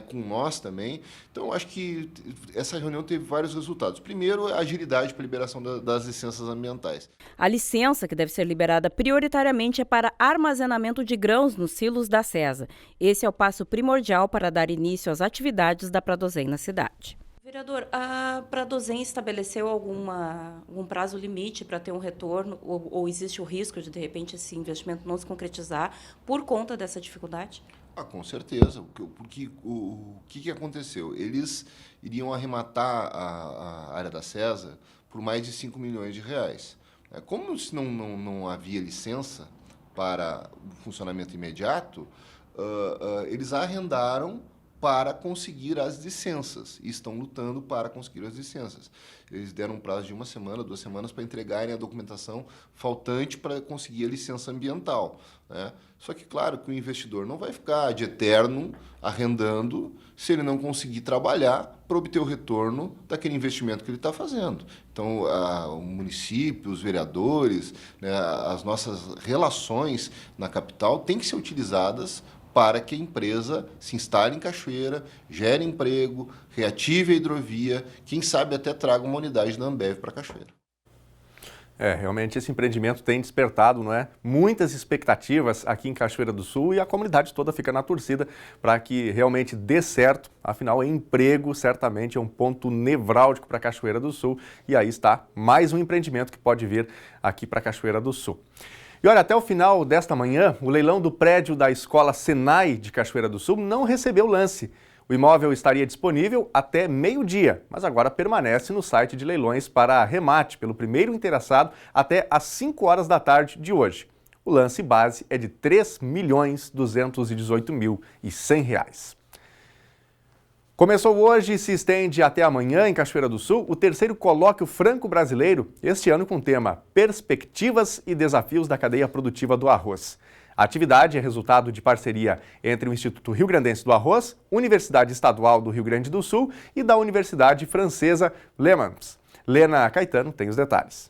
[SPEAKER 4] com nós também. Então, acho que essa reunião teve vários resultados. Primeiro, a agilidade para a liberação das licenças ambientais.
[SPEAKER 2] A licença que deve ser liberada prioritariamente é para armazenamento de grãos nos silos da CESA. Esse é o passo primordial para dar início às atividades da Pradosem na cidade. Vereador, a Pradosem estabeleceu algum prazo limite para ter um retorno ou existe o risco de repente, esse investimento não se concretizar por conta dessa dificuldade?
[SPEAKER 4] Com certeza. Porque o que aconteceu? Eles iriam arrematar a área da CESA por mais de 5 milhões de reais. Como se não havia licença para o funcionamento imediato, eles arrendaram para conseguir as licenças, e estão lutando para conseguir as licenças. Eles deram um prazo de 1 semana, 2 semanas para entregarem a documentação faltante para conseguir a licença ambiental, né? Só que, claro, que o investidor não vai ficar de eterno arrendando se ele não conseguir trabalhar para obter o retorno daquele investimento que ele está fazendo. Então, o município, os vereadores, né, as nossas relações na capital têm que ser utilizadas para que a empresa se instale em Cachoeira, gere emprego, reative a hidrovia, quem sabe até traga uma unidade da Ambev para Cachoeira.
[SPEAKER 1] Realmente esse empreendimento tem despertado, não é, muitas expectativas aqui em Cachoeira do Sul e a comunidade toda fica na torcida para que realmente dê certo. Afinal, emprego certamente é um ponto nevrálgico para Cachoeira do Sul e aí está mais um empreendimento que pode vir aqui para Cachoeira do Sul. E olha, até o final desta manhã, o leilão do prédio da Escola Senai de Cachoeira do Sul não recebeu lance. O imóvel estaria disponível até meio-dia, mas agora permanece no site de leilões para remate pelo primeiro interessado até às 5 horas da tarde de hoje. O lance base é de R$ 3.218.100. Começou hoje e se estende até amanhã em Cachoeira do Sul o terceiro colóquio franco-brasileiro, este ano com o tema Perspectivas e Desafios da Cadeia Produtiva do Arroz. A atividade é resultado de parceria entre o Instituto Rio-Grandense do Arroz, Universidade Estadual do Rio Grande do Sul e da Universidade Francesa Le Mans. Lena Caetano tem os detalhes.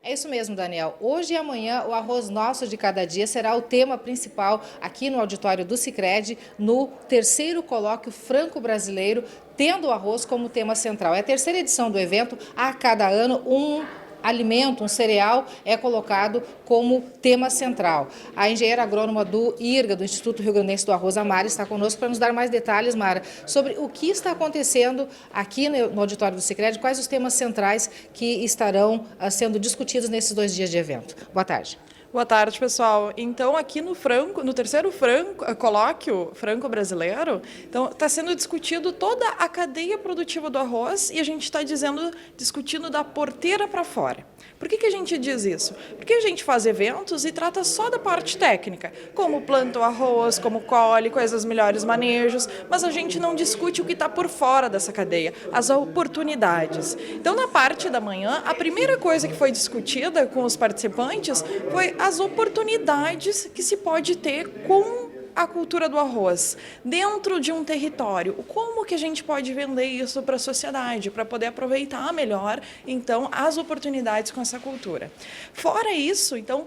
[SPEAKER 3] É isso mesmo, Daniel. Hoje e amanhã, o arroz nosso de cada dia será o tema principal aqui no auditório do Sicredi, no terceiro colóquio franco-brasileiro, tendo o arroz como tema central. É a terceira edição do evento. A cada ano, um alimento, um cereal é colocado como tema central. A engenheira agrônoma do IRGA, do Instituto Rio-Grandense do Arroz, a Mara, está conosco para nos dar mais detalhes, Mara, sobre o que está acontecendo aqui no auditório do Sicredi, quais os temas centrais que estarão sendo discutidos nesses 2 dias de evento. Boa tarde.
[SPEAKER 5] Boa tarde, pessoal. Então, aqui no terceiro colóquio franco-brasileiro, então está sendo discutido toda a cadeia produtiva do arroz e a gente está discutindo da porteira para fora. Por que a gente diz isso? Porque a gente faz eventos e trata só da parte técnica, como planta o arroz, como colhe, quais os melhores manejos, mas a gente não discute o que está por fora dessa cadeia, as oportunidades. Então, na parte da manhã, a primeira coisa que foi discutida com os participantes foi as oportunidades que se pode ter com a cultura do arroz dentro de um território. Como que a gente pode vender isso para a sociedade, para poder aproveitar melhor, então, as oportunidades com essa cultura. Fora isso, então,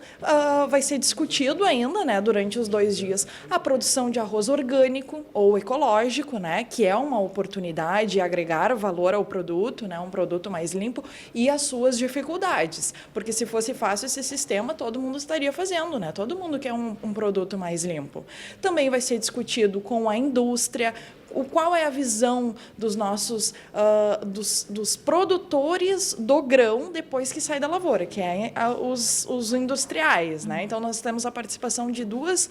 [SPEAKER 5] vai ser discutido ainda, né, durante os 2 dias, a produção de arroz orgânico ou ecológico, né, que é uma oportunidade de agregar valor ao produto, né, um produto mais limpo, e as suas dificuldades. Porque se fosse fácil esse sistema, todo mundo estaria fazendo, né? Todo mundo quer um produto mais limpo. Também vai ser discutido com a indústria, qual é a visão dos nossos dos produtores do grão depois que sai da lavoura, que é os industriais, né? Então nós temos a participação de duas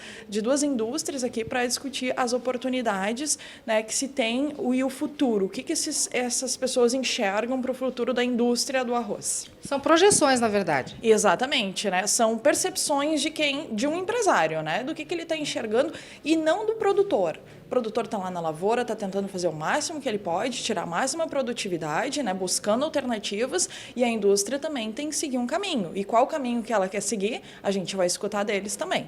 [SPEAKER 5] indústrias aqui para discutir as oportunidades, né, que se tem e o futuro. O que essas pessoas enxergam para o futuro da indústria do arroz?
[SPEAKER 3] São projeções, na verdade.
[SPEAKER 5] Exatamente, né? São percepções de um empresário, né? Do que ele está enxergando e não do produtor. O produtor está lá na lavoura, está tentando fazer o máximo que ele pode, tirar a máxima produtividade, né, buscando alternativas, e a indústria também tem que seguir um caminho. E qual caminho que ela quer seguir, a gente vai escutar deles também.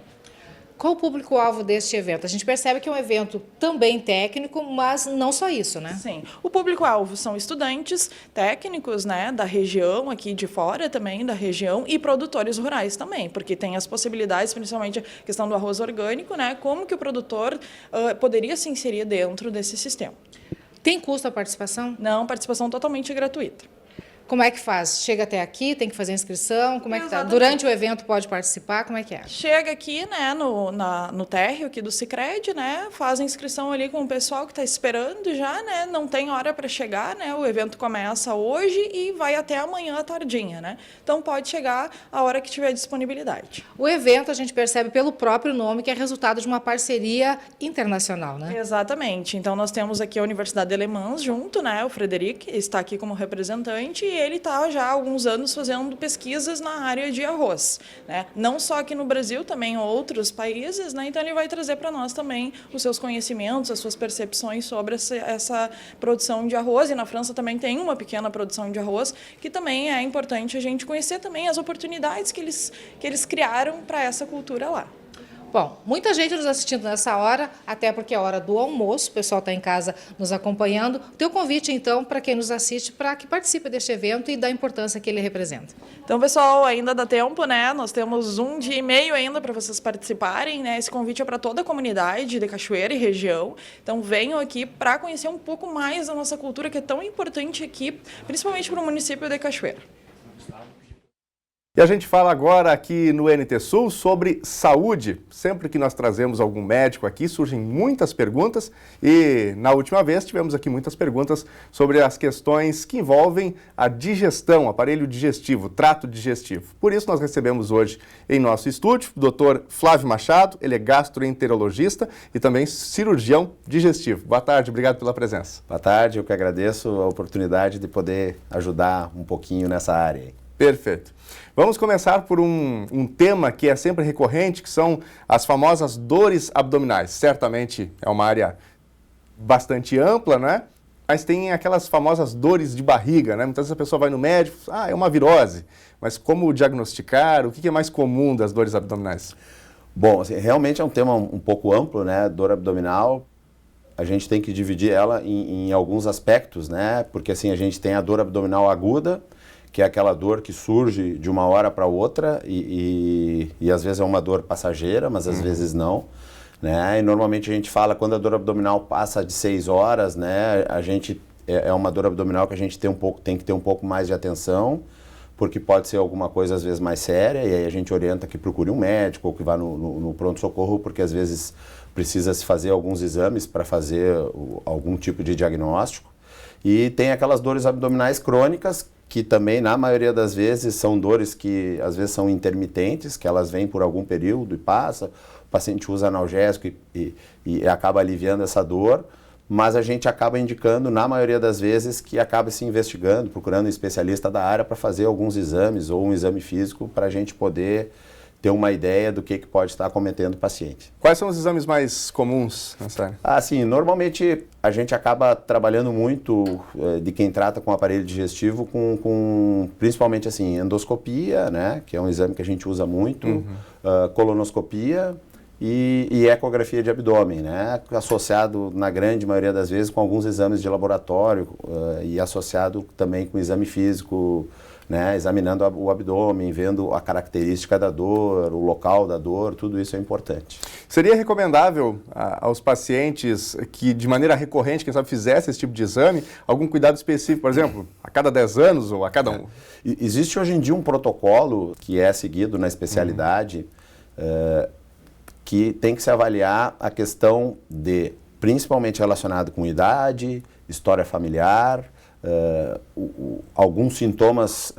[SPEAKER 3] Qual o público-alvo deste evento? A gente percebe que é um evento também técnico, mas não só isso, né?
[SPEAKER 5] Sim. O público-alvo são estudantes técnicos, né, da região, aqui de fora também, da região, e produtores rurais também, porque tem as possibilidades, principalmente a questão do arroz orgânico, né, como que o produtor poderia se inserir dentro desse sistema.
[SPEAKER 3] Tem custo a participação?
[SPEAKER 5] Não, participação totalmente gratuita.
[SPEAKER 3] Como é que faz? Chega até aqui, tem que fazer inscrição? Como é que tá? Durante o evento pode participar? Como é que é?
[SPEAKER 5] Chega aqui, né, no térreo aqui do Sicredi, né, faz a inscrição ali com o pessoal que está esperando já, né, não tem hora para chegar, né, o evento começa hoje e vai até amanhã à tardinha, né, então pode chegar a hora que tiver disponibilidade.
[SPEAKER 3] O evento a gente percebe pelo próprio nome que é resultado de uma parceria internacional, né?
[SPEAKER 5] Exatamente, então nós temos aqui a Universidade de Le Mans junto, né, o Frederic está aqui como representante e ele está já há alguns anos fazendo pesquisas na área de arroz, né? Não só aqui no Brasil, também em outros países, né? Então ele vai trazer para nós também os seus conhecimentos, as suas percepções sobre essa produção de arroz. E na França também tem uma pequena produção de arroz, que também é importante a gente conhecer também as oportunidades que eles criaram para essa cultura lá.
[SPEAKER 3] Bom, muita gente nos assistindo nessa hora, até porque é a hora do almoço, o pessoal está em casa nos acompanhando. Teu convite, então, para quem nos assiste, para que participe deste evento e da importância que ele representa.
[SPEAKER 5] Então, pessoal, ainda dá tempo, né? Nós temos 1 dia e meio ainda para vocês participarem, né? Esse convite é para toda a comunidade de Cachoeira e região. Então, venham aqui para conhecer um pouco mais da nossa cultura, que é tão importante aqui, principalmente para o município de Cachoeira.
[SPEAKER 1] E a gente fala agora aqui no NT Sul sobre saúde. Sempre que nós trazemos algum médico aqui, surgem muitas perguntas e na última vez tivemos aqui muitas perguntas sobre as questões que envolvem a digestão, aparelho digestivo, trato digestivo. Por isso nós recebemos hoje em nosso estúdio o Dr. Flávio Machado, ele é gastroenterologista e também cirurgião digestivo. Boa tarde, obrigado pela presença.
[SPEAKER 8] Boa tarde, eu que agradeço a oportunidade de poder ajudar um pouquinho nessa área.
[SPEAKER 1] Perfeito. Vamos começar por um tema que é sempre recorrente, que são as famosas dores abdominais. Certamente é uma área bastante ampla, né? Mas tem aquelas famosas dores de barriga, né? Muitas vezes a pessoa vai no médico, é uma virose. Mas como diagnosticar? O que é mais comum das dores abdominais?
[SPEAKER 8] Bom, assim, realmente é um tema um pouco amplo, né? Dor abdominal, a gente tem que dividir ela em alguns aspectos, né? Porque assim, a gente tem a dor abdominal aguda, que é aquela dor que surge de uma hora para outra e às vezes é uma dor passageira, mas às vezes não, né? E normalmente a gente fala quando a dor abdominal passa de 6 horas, né? A gente é uma dor abdominal que a gente tem que ter um pouco mais de atenção, porque pode ser alguma coisa às vezes mais séria e aí a gente orienta que procure um médico ou que vá no pronto-socorro, porque às vezes precisa se fazer alguns exames para fazer algum tipo de diagnóstico. E tem aquelas dores abdominais crônicas, que também, na maioria das vezes, são dores que, às vezes, são intermitentes, que elas vêm por algum período e passa, o paciente usa analgésico e acaba aliviando essa dor, mas a gente acaba indicando, na maioria das vezes, que acaba se investigando, procurando um especialista da área para fazer alguns exames ou um exame físico para a gente poder ter uma ideia do que pode estar acometendo o paciente.
[SPEAKER 1] Quais são os exames mais comuns nessa área?
[SPEAKER 8] Assim, normalmente a gente acaba trabalhando muito de quem trata com aparelho digestivo com principalmente assim, endoscopia, né, que é um exame que a gente usa muito, colonoscopia e ecografia de abdômen, né, associado na grande maioria das vezes com alguns exames de laboratório e associado também com exame físico, né, examinando o abdômen, vendo a característica da dor, o local da dor, tudo isso é importante.
[SPEAKER 1] Seria recomendável aos pacientes que de maneira recorrente, quem sabe, fizesse esse tipo de exame, algum cuidado específico, por exemplo, a cada 10 anos ou a cada um?
[SPEAKER 8] Existe hoje em dia um protocolo que é seguido na especialidade que tem que se avaliar a questão de, principalmente relacionado com idade, história familiar, alguns sintomas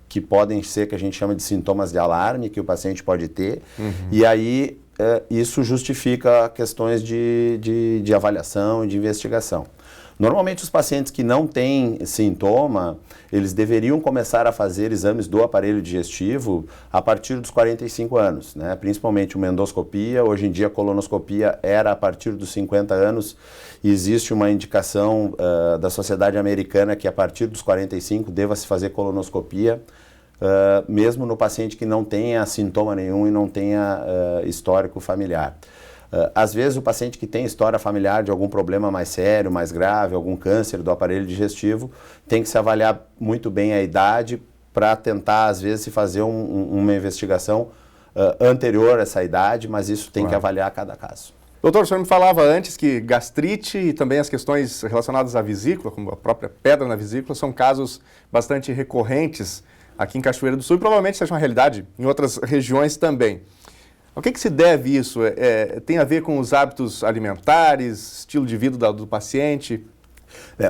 [SPEAKER 8] que podem ser, que a gente chama de sintomas de alarme, que o paciente pode ter, e aí isso justifica questões de avaliação e de investigação. Normalmente os pacientes que não têm sintoma, eles deveriam começar a fazer exames do aparelho digestivo a partir dos 45 anos, né? Principalmente uma endoscopia, hoje em dia a colonoscopia era a partir dos 50 anos, e existe uma indicação da Sociedade Americana que a partir dos 45 deva-se fazer colonoscopia, mesmo no paciente que não tenha sintoma nenhum e não tenha histórico familiar. Às vezes o paciente que tem história familiar de algum problema mais sério, mais grave, algum câncer do aparelho digestivo, tem que se avaliar muito bem a idade para tentar, às vezes, se fazer uma investigação anterior a essa idade, mas isso tem que avaliar cada caso.
[SPEAKER 1] Doutor, o senhor me falava antes que gastrite e também as questões relacionadas à vesícula, como a própria pedra na vesícula, são casos bastante recorrentes aqui em Cachoeira do Sul e provavelmente seja uma realidade em outras regiões também. Ao que se deve isso? Tem a ver com os hábitos alimentares, estilo de vida do paciente?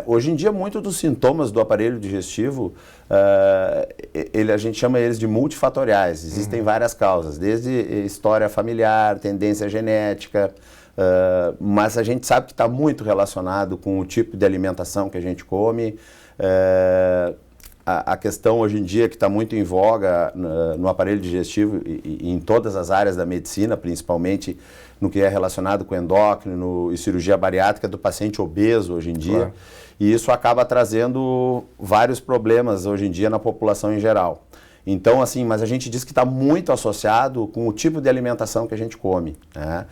[SPEAKER 8] Hoje em dia, muitos dos sintomas do aparelho digestivo, a gente chama eles de multifatoriais. Existem várias causas, desde história familiar, tendência genética, mas a gente sabe que está muito relacionado com o tipo de alimentação que a gente come. a questão hoje em dia que está muito em voga no aparelho digestivo e em todas as áreas da medicina, principalmente no que é relacionado com endócrino e cirurgia bariátrica do paciente obeso hoje em dia. Claro. E isso acaba trazendo vários problemas hoje em dia na população em geral. Então, assim, mas a gente diz que está muito associado com o tipo de alimentação que a gente come, né?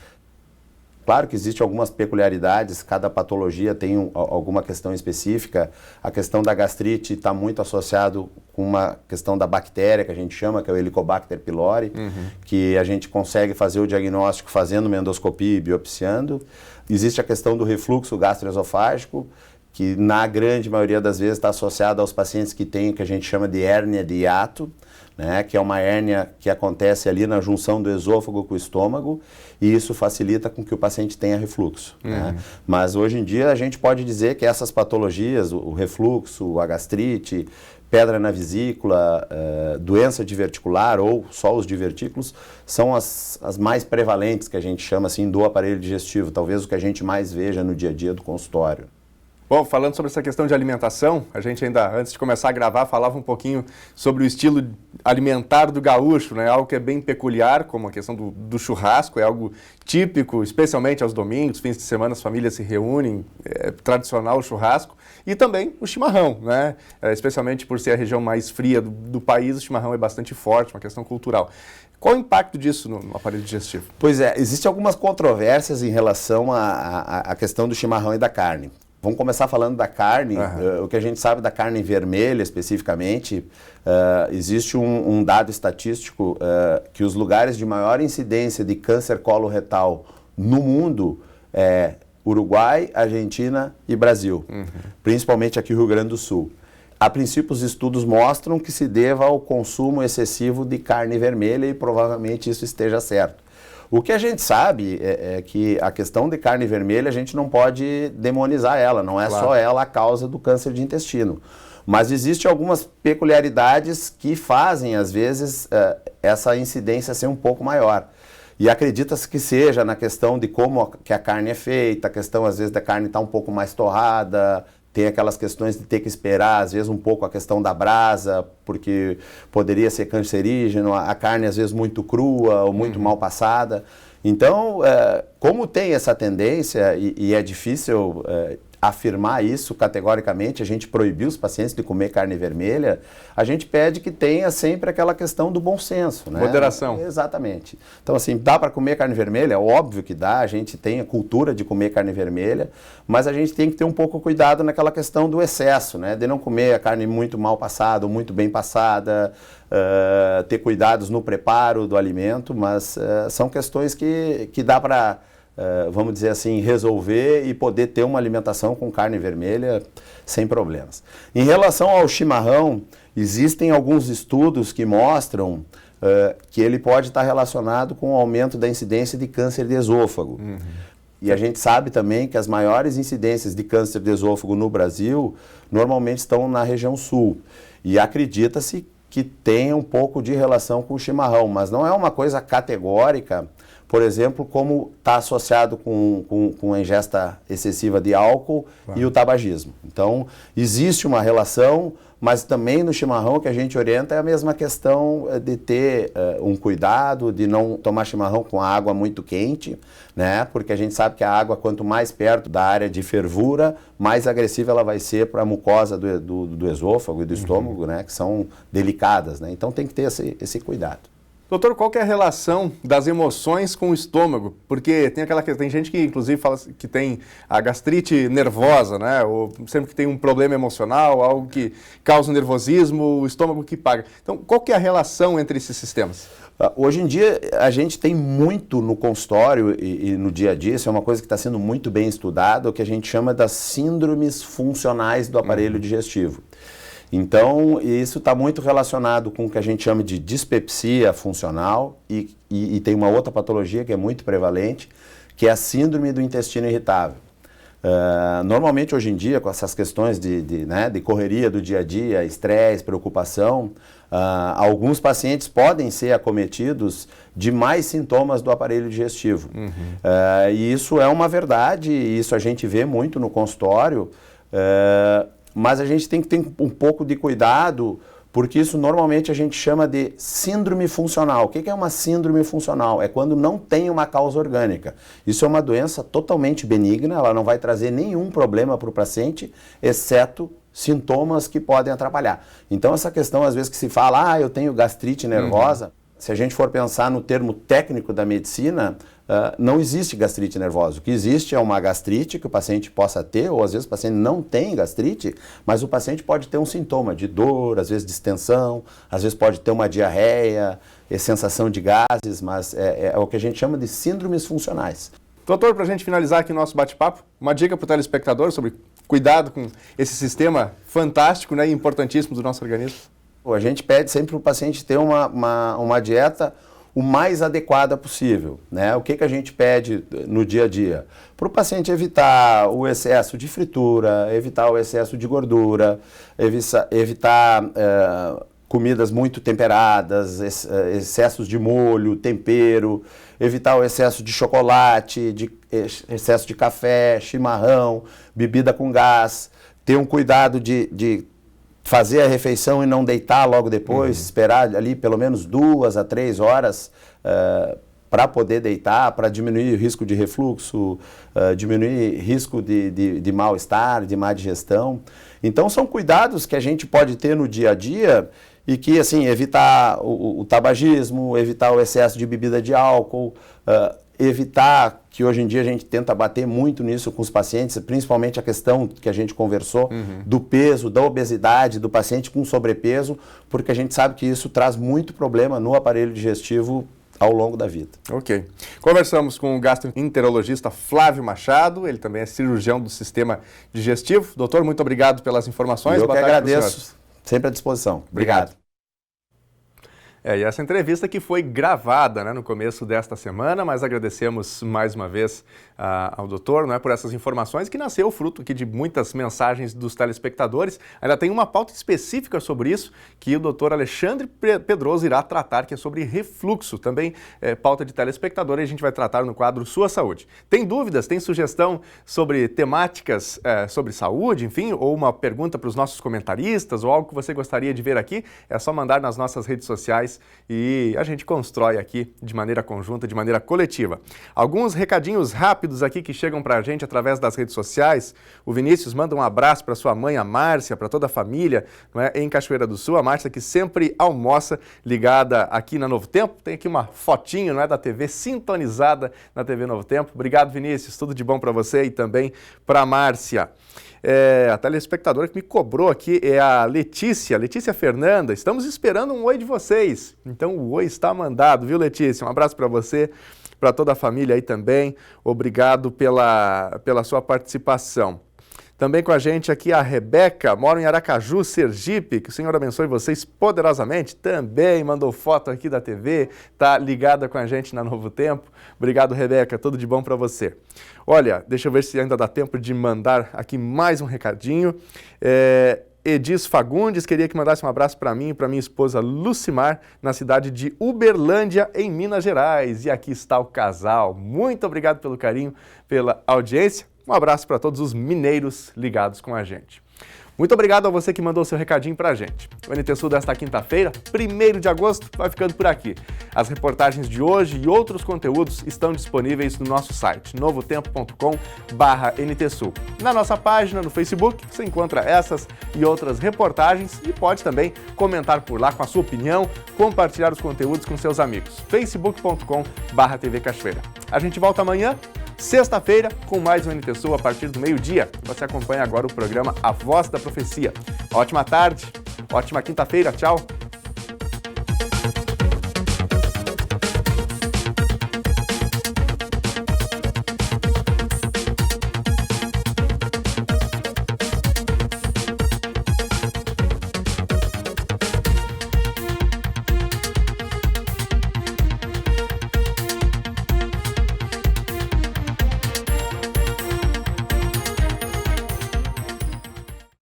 [SPEAKER 8] Claro que existem algumas peculiaridades, cada patologia tem alguma questão específica. A questão da gastrite está muito associado com uma questão da bactéria, que a gente chama, que é o Helicobacter pylori, que a gente consegue fazer o diagnóstico fazendo uma endoscopia e biopsiando. Existe a questão do refluxo gastroesofágico, que na grande maioria das vezes está associado aos pacientes que têm o que a gente chama de hérnia de hiato, né, que é uma hérnia que acontece ali na junção do esôfago com o estômago, e isso facilita com que o paciente tenha refluxo. Né? Mas hoje em dia a gente pode dizer que essas patologias, o refluxo, a gastrite, pedra na vesícula, doença diverticular ou só os divertículos, são as mais prevalentes que a gente chama assim do aparelho digestivo, talvez o que a gente mais veja no dia a dia do consultório.
[SPEAKER 1] Bom, falando sobre essa questão de alimentação, a gente ainda, antes de começar a gravar, falava um pouquinho sobre o estilo alimentar do gaúcho, né? Algo que é bem peculiar, como a questão do churrasco, é algo típico, especialmente aos domingos, fins de semana as famílias se reúnem, é tradicional o churrasco, e também o chimarrão, né? Especialmente por ser a região mais fria do país, o chimarrão é bastante forte, uma questão cultural. Qual o impacto disso no aparelho digestivo?
[SPEAKER 8] Pois é, existem algumas controvérsias em relação à questão do chimarrão e da carne. Vamos começar falando da carne. O que a gente sabe da carne vermelha, especificamente, existe um dado estatístico que os lugares de maior incidência de câncer coloretal no mundo é Uruguai, Argentina e Brasil, principalmente aqui no Rio Grande do Sul. A princípio, os estudos mostram que se deva ao consumo excessivo de carne vermelha e provavelmente isso esteja certo. O que a gente sabe é que a questão de carne vermelha a gente não pode demonizar ela, não é só ela a causa do câncer de intestino. Mas existem algumas peculiaridades que fazem, às vezes, essa incidência ser um pouco maior. E acredita-se que seja na questão de como que a carne é feita, a questão, às vezes, da carne estar um pouco mais torrada, tem aquelas questões de ter que esperar, às vezes, um pouco a questão da brasa, porque poderia ser cancerígeno, a carne, às vezes, muito crua ou muito mal passada. Então, como tem essa tendência, e é difícil afirmar isso categoricamente, a gente proibiu os pacientes de comer carne vermelha, a gente pede que tenha sempre aquela questão do bom senso, né?
[SPEAKER 1] Moderação.
[SPEAKER 8] Exatamente. Então, assim, dá para comer carne vermelha? Óbvio que dá, a gente tem a cultura de comer carne vermelha, mas a gente tem que ter um pouco cuidado naquela questão do excesso, né? De não comer a carne muito mal passada ou muito bem passada, ter cuidados no preparo do alimento, mas são questões que dá para vamos dizer assim, resolver e poder ter uma alimentação com carne vermelha sem problemas. Em relação ao chimarrão, existem alguns estudos que mostram que ele pode estar relacionado com o aumento da incidência de câncer de esôfago. E a gente sabe também que as maiores incidências de câncer de esôfago no Brasil normalmente estão na região sul. E acredita-se que tem um pouco de relação com o chimarrão, mas não é uma coisa categórica, por exemplo, como está associado com a ingesta excessiva de álcool e o tabagismo. Então, existe uma relação, mas também no chimarrão que a gente orienta é a mesma questão de ter um cuidado, de não tomar chimarrão com água muito quente, né? Porque a gente sabe que a água, quanto mais perto da área de fervura, mais agressiva ela vai ser para a mucosa do esôfago e do estômago, né? Que são delicadas, né? Então tem que ter esse cuidado.
[SPEAKER 1] Doutor, qual que é a relação das emoções com o estômago? Porque tem gente que, inclusive, fala que tem a gastrite nervosa, né? Ou sempre que tem um problema emocional, algo que causa um nervosismo, o estômago que paga. Então, qual que é a relação entre esses sistemas?
[SPEAKER 8] Hoje em dia, a gente tem muito no consultório e no dia a dia, isso é uma coisa que está sendo muito bem estudada, o que a gente chama das síndromes funcionais do aparelho digestivo. Então, isso está muito relacionado com o que a gente chama de dispepsia funcional e tem uma outra patologia que é muito prevalente, que é a síndrome do intestino irritável. Normalmente, hoje em dia, com essas questões de correria do dia a dia, estresse, preocupação, alguns pacientes podem ser acometidos de mais sintomas do aparelho digestivo. E isso é uma verdade, e isso a gente vê muito no consultório, mas a gente tem que ter um pouco de cuidado, porque isso normalmente a gente chama de síndrome funcional. O que é uma síndrome funcional? É quando não tem uma causa orgânica. Isso é uma doença totalmente benigna, ela não vai trazer nenhum problema para o paciente, exceto sintomas que podem atrapalhar. Então essa questão às vezes que se fala, eu tenho gastrite nervosa, se a gente for pensar no termo técnico da medicina, não existe gastrite nervosa. O que existe é uma gastrite que o paciente possa ter, ou às vezes o paciente não tem gastrite, mas o paciente pode ter um sintoma de dor, às vezes distensão, às vezes pode ter uma diarreia, sensação de gases, mas é o que a gente chama de síndromes funcionais.
[SPEAKER 1] Doutor, para a gente finalizar aqui o nosso bate-papo, uma dica para o telespectador sobre cuidado com esse sistema fantástico, né, e importantíssimo do nosso organismo.
[SPEAKER 8] A gente pede sempre para o paciente ter uma dieta o mais adequada possível, né? O que a gente pede no dia a dia? Para o paciente evitar o excesso de fritura, evitar o excesso de gordura, evitar comidas muito temperadas, excessos de molho, tempero, evitar o excesso de chocolate, excesso de café, chimarrão, bebida com gás, ter um cuidado de fazer a refeição e não deitar logo depois, esperar ali pelo menos 2 a 3 horas para poder deitar, para diminuir o risco de refluxo, diminuir risco de mal-estar, de má digestão. Então são cuidados que a gente pode ter no dia a dia e que, assim, evitar o tabagismo, evitar o excesso de bebida de álcool, evitar, que hoje em dia a gente tenta bater muito nisso com os pacientes, principalmente a questão que a gente conversou, do peso, da obesidade, do paciente com sobrepeso, porque a gente sabe que isso traz muito problema no aparelho digestivo ao longo da vida.
[SPEAKER 1] Ok. Conversamos com o gastroenterologista Flávio Machado, ele também é cirurgião do sistema digestivo. Doutor, muito obrigado pelas informações.
[SPEAKER 8] Eu que agradeço, sempre à disposição. Obrigado.
[SPEAKER 1] E essa entrevista que foi gravada, né, no começo desta semana, mas agradecemos mais uma vez ao doutor, né, por essas informações, que nasceu fruto aqui de muitas mensagens dos telespectadores. Ainda tem uma pauta específica sobre isso, que o doutor Alexandre Pedroso irá tratar, que é sobre refluxo, também pauta de telespectador, e a gente vai tratar no quadro Sua Saúde. Tem dúvidas, tem sugestão sobre temáticas sobre saúde, enfim, ou uma pergunta para os nossos comentaristas, ou algo que você gostaria de ver aqui, é só mandar nas nossas redes sociais e a gente constrói aqui de maneira conjunta, de maneira coletiva. Alguns recadinhos rápidos aqui que chegam para a gente através das redes sociais. O Vinícius manda um abraço para sua mãe, a Márcia, para toda a família, não é, em Cachoeira do Sul. A Márcia que sempre almoça ligada aqui na Novo Tempo. Tem aqui uma fotinho, não é, da TV, sintonizada na TV Novo Tempo. Obrigado, Vinícius. Tudo de bom para você e também para a Márcia. A telespectadora que me cobrou aqui é a Letícia Fernanda. Estamos esperando um oi de vocês. Então o oi está mandado, viu, Letícia? Um abraço para você, para toda a família aí também. Obrigado pela sua participação. Também com a gente aqui a Rebeca, mora em Aracaju, Sergipe, que o Senhor abençoe vocês poderosamente. Também mandou foto aqui da TV, tá ligada com a gente na Novo Tempo. Obrigado, Rebeca, tudo de bom para você. Olha, deixa eu ver se ainda dá tempo de mandar aqui mais um recadinho. Edis Fagundes queria que mandasse um abraço para mim e para minha esposa Lucimar, na cidade de Uberlândia, em Minas Gerais. E aqui está o casal. Muito obrigado pelo carinho, pela audiência. Um abraço para todos os mineiros ligados com a gente. Muito obrigado a você que mandou seu recadinho pra gente. O NT Sul desta quinta-feira, 1º de agosto, vai ficando por aqui. As reportagens de hoje e outros conteúdos estão disponíveis no nosso site, novotempo.com/NTSul. Na nossa página no Facebook, você encontra essas e outras reportagens e pode também comentar por lá com a sua opinião, compartilhar os conteúdos com seus amigos. facebook.com/TV Cachoeira. A gente volta amanhã, sexta-feira, com mais um NT Sul a partir do meio-dia. Você acompanha agora o programa A Voz da Profecia. Ótima tarde, ótima quinta-feira, tchau!